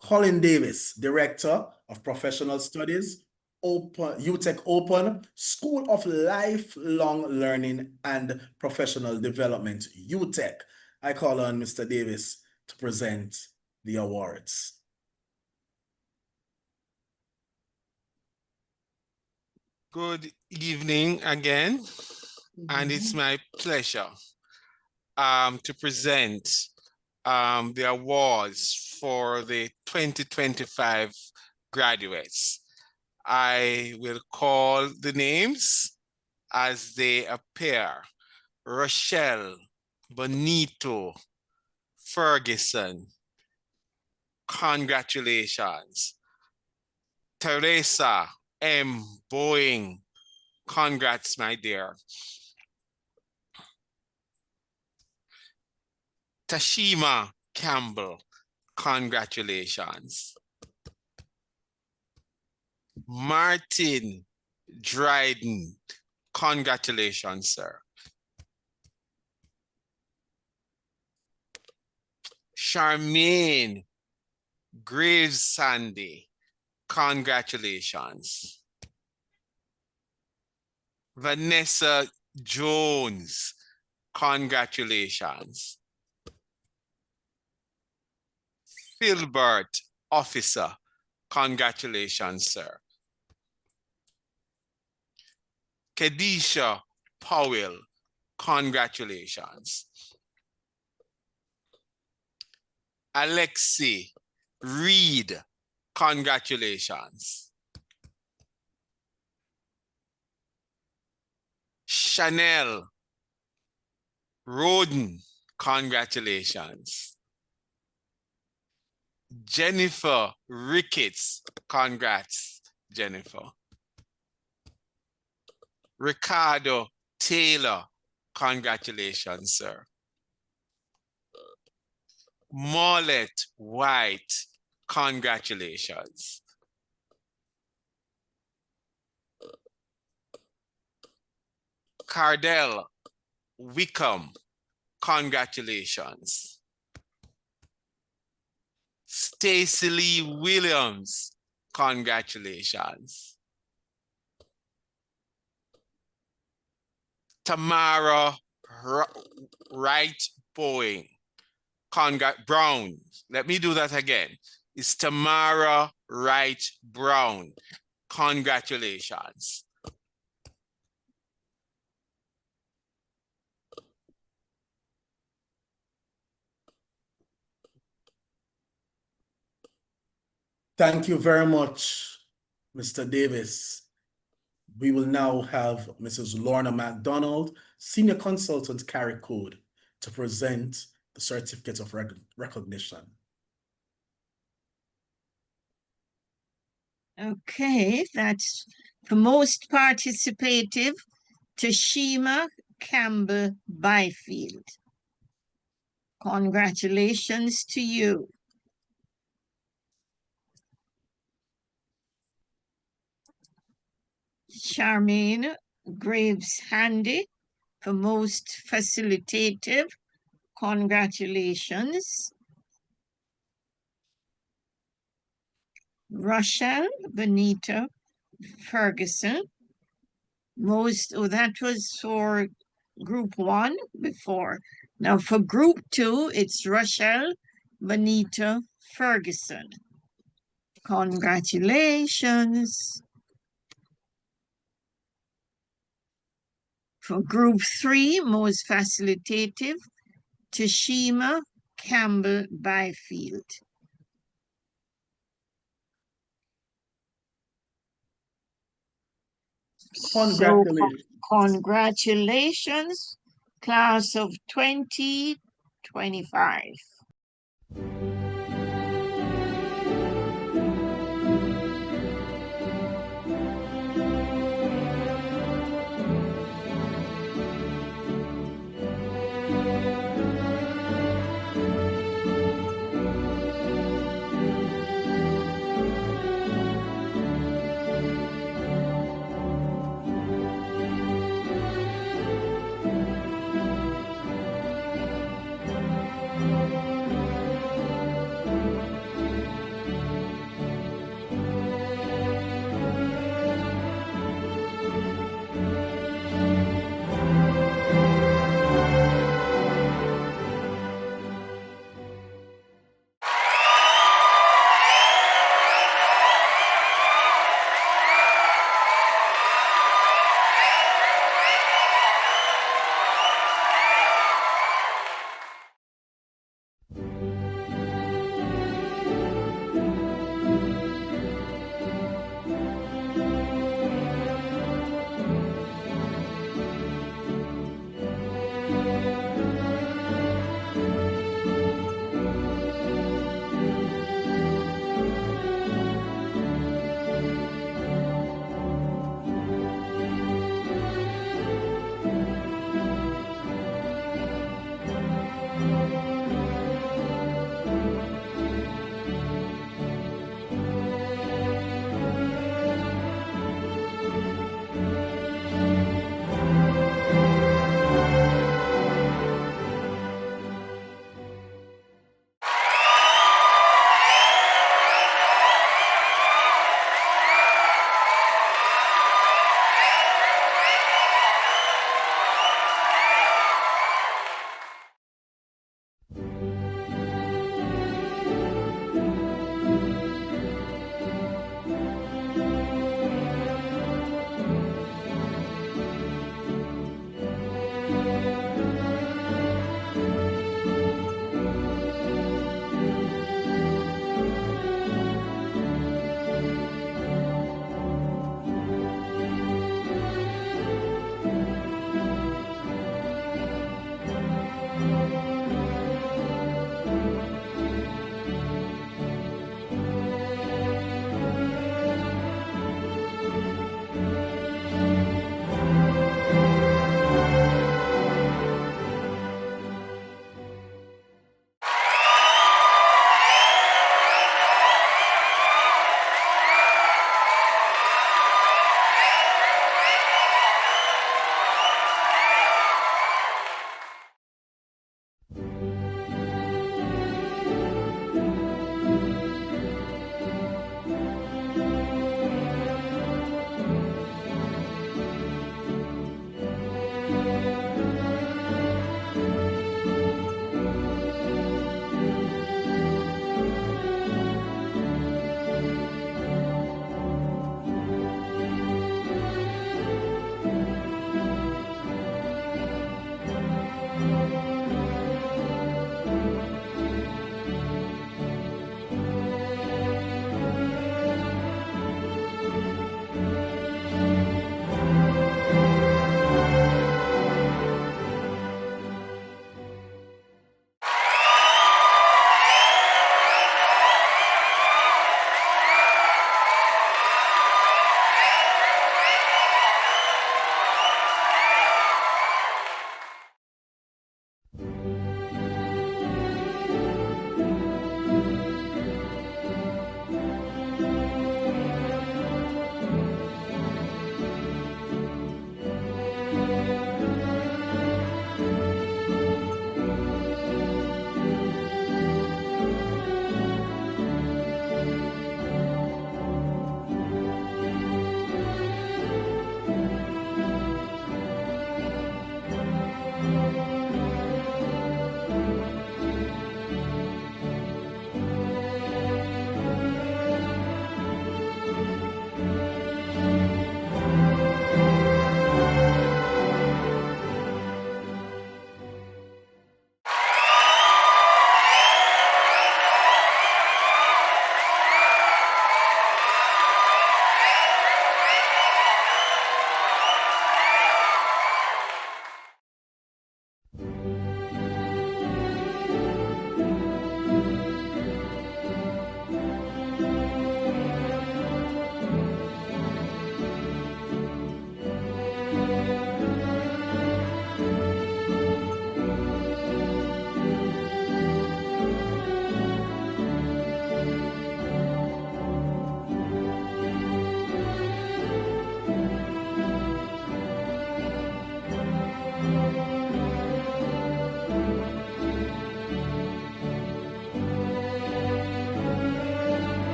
Speaker 1: Colin Davis, Director of Professional Studies, UTech Open, School of Lifelong Learning and Professional Development, UTech. I call on Mr. Davis to present the awards.
Speaker 6: Good evening again, and it's my pleasure to present the awards for the 2025 graduates. I will call the names as they appear. Rochelle Bonito Ferguson, congratulations. Teresa M. Boeing, congrats, my dear. Tashima Campbell, congratulations. Martin Dryden, congratulations, sir. Charmaine Graves Sandy, congratulations. Vanessa Jones, congratulations. Filbert Officer, congratulations, sir. Kedisha Powell, congratulations. Alexi Reed, congratulations. Chanel Roden, congratulations. Jennifer Ricketts, congrats, Jennifer. Ricardo Taylor, congratulations, sir. Mollet White, congratulations. Cardell Wickham, congratulations. Stacy Lee Williams, congratulations. Tamara Wright Boeing, Brown. Let me do that again. It's Tamara Wright Brown. Congratulations.
Speaker 1: Thank you very much, Mr. Davis. We will now have Mrs. Lorna MacDonald, Senior Consultant Carry Code, to present the certificate of recognition.
Speaker 5: Okay, that's for most participative, Tashima Campbell Byfield. Congratulations to you. Charmaine Graves Handy for most facilitative. Congratulations. Rochelle Benita Ferguson. That was for group 1 before. Now for group 2, it's Rochelle Benita Ferguson. Congratulations. For group 3, most facilitative, Tashima Campbell Byfield.
Speaker 1: Congratulations.
Speaker 5: So, congratulations, class of 2025.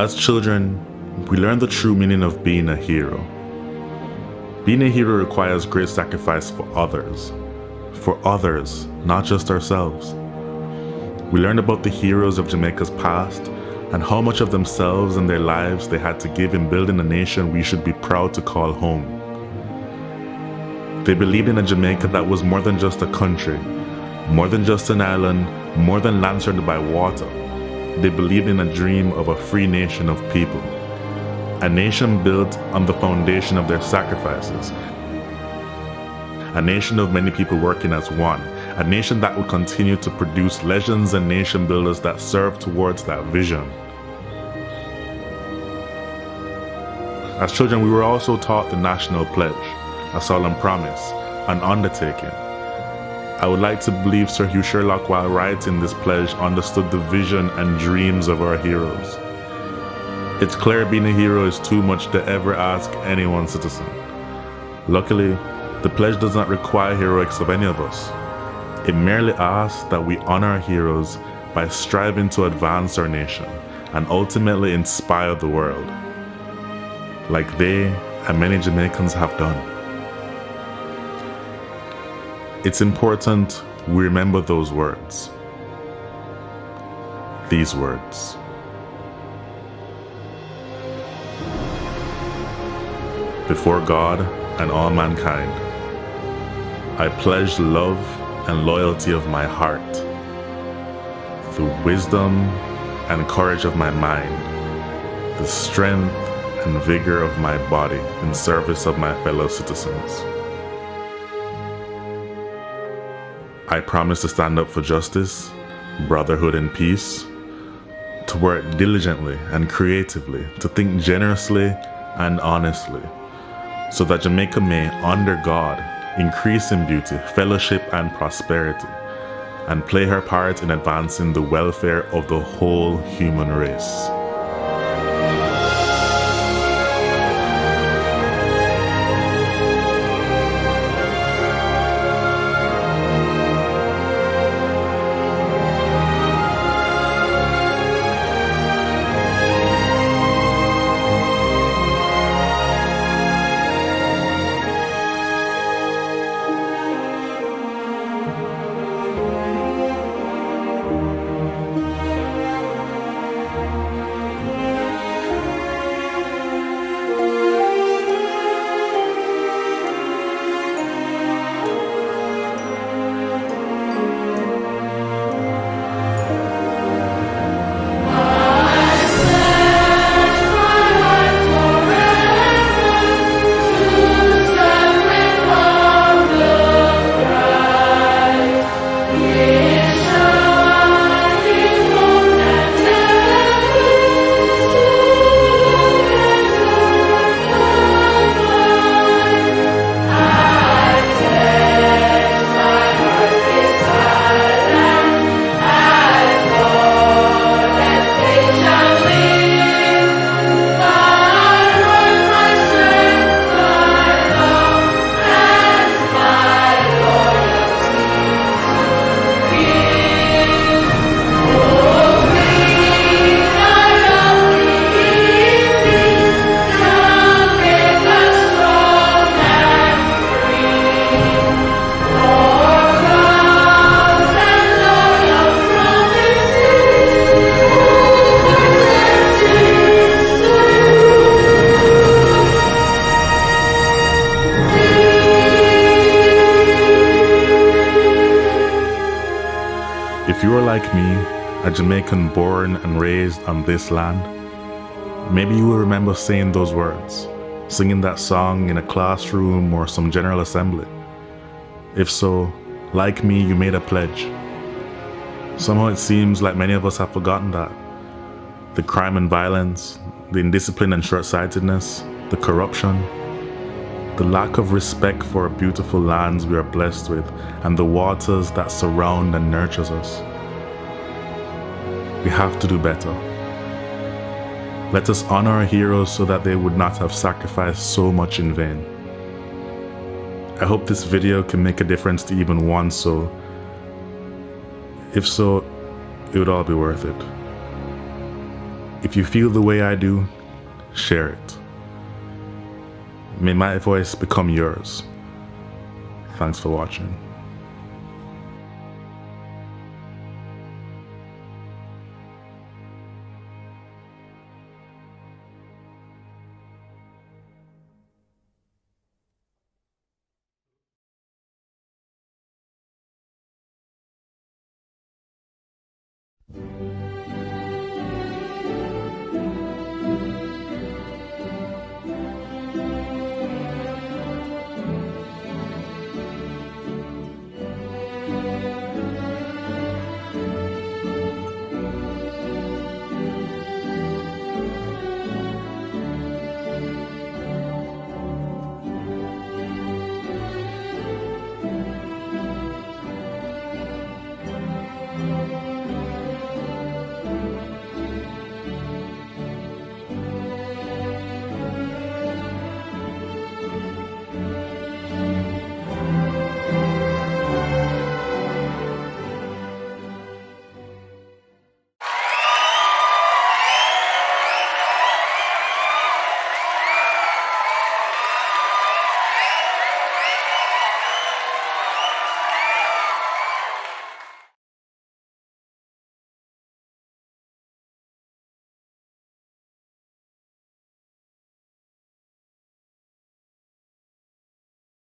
Speaker 15: As children, we learn the true meaning of being a hero. Being a hero requires great sacrifice for others, not just ourselves. We learn about the heroes of Jamaica's past and how much of themselves and their lives they had to give in building a nation we should be proud to call home. They believed in a Jamaica that was more than just a country, more than just an island, more than land surrounded by water. They believed in a dream of a free nation of people, a nation built on the foundation of their sacrifices, a nation of many people working as one, a nation that would continue to produce legends and nation builders that serve towards that vision. As children, we were also taught the national pledge, a solemn promise, an undertaking. I would like to believe Sir Hugh Sherlock, while writing this pledge, understood the vision and dreams of our heroes. It's clear being a hero is too much to ever ask any one citizen. Luckily, the pledge does not require heroics of any of us. It merely asks that we honor our heroes by striving to advance our nation and ultimately inspire the world, like they and many Jamaicans have done. It's important we remember those words. These words. Before God and all mankind, I pledge love and loyalty of my heart, the wisdom and courage of my mind, the strength and vigor of my body in service of my fellow citizens. I promise to stand up for justice, brotherhood, and peace, to work diligently and creatively, to think generously and honestly, so that Jamaica may, under God, increase in beauty, fellowship, and prosperity, and play her part in advancing the welfare of the whole human race. If you are like me, a Jamaican born and raised on this land, maybe you will remember saying those words, singing that song in a classroom or some general assembly. If so, like me, you made a pledge. Somehow it seems like many of us have forgotten that. The crime and violence, the indiscipline and short-sightedness, the corruption, the lack of respect for our beautiful lands we are blessed with, and the waters that surround and nurtures us. We have to do better. Let us honor our heroes so that they would not have sacrificed so much in vain. I hope this video can make a difference to even one soul. If so, it would all be worth it. If you feel the way I do, share it. May my voice become yours. Thanks for watching.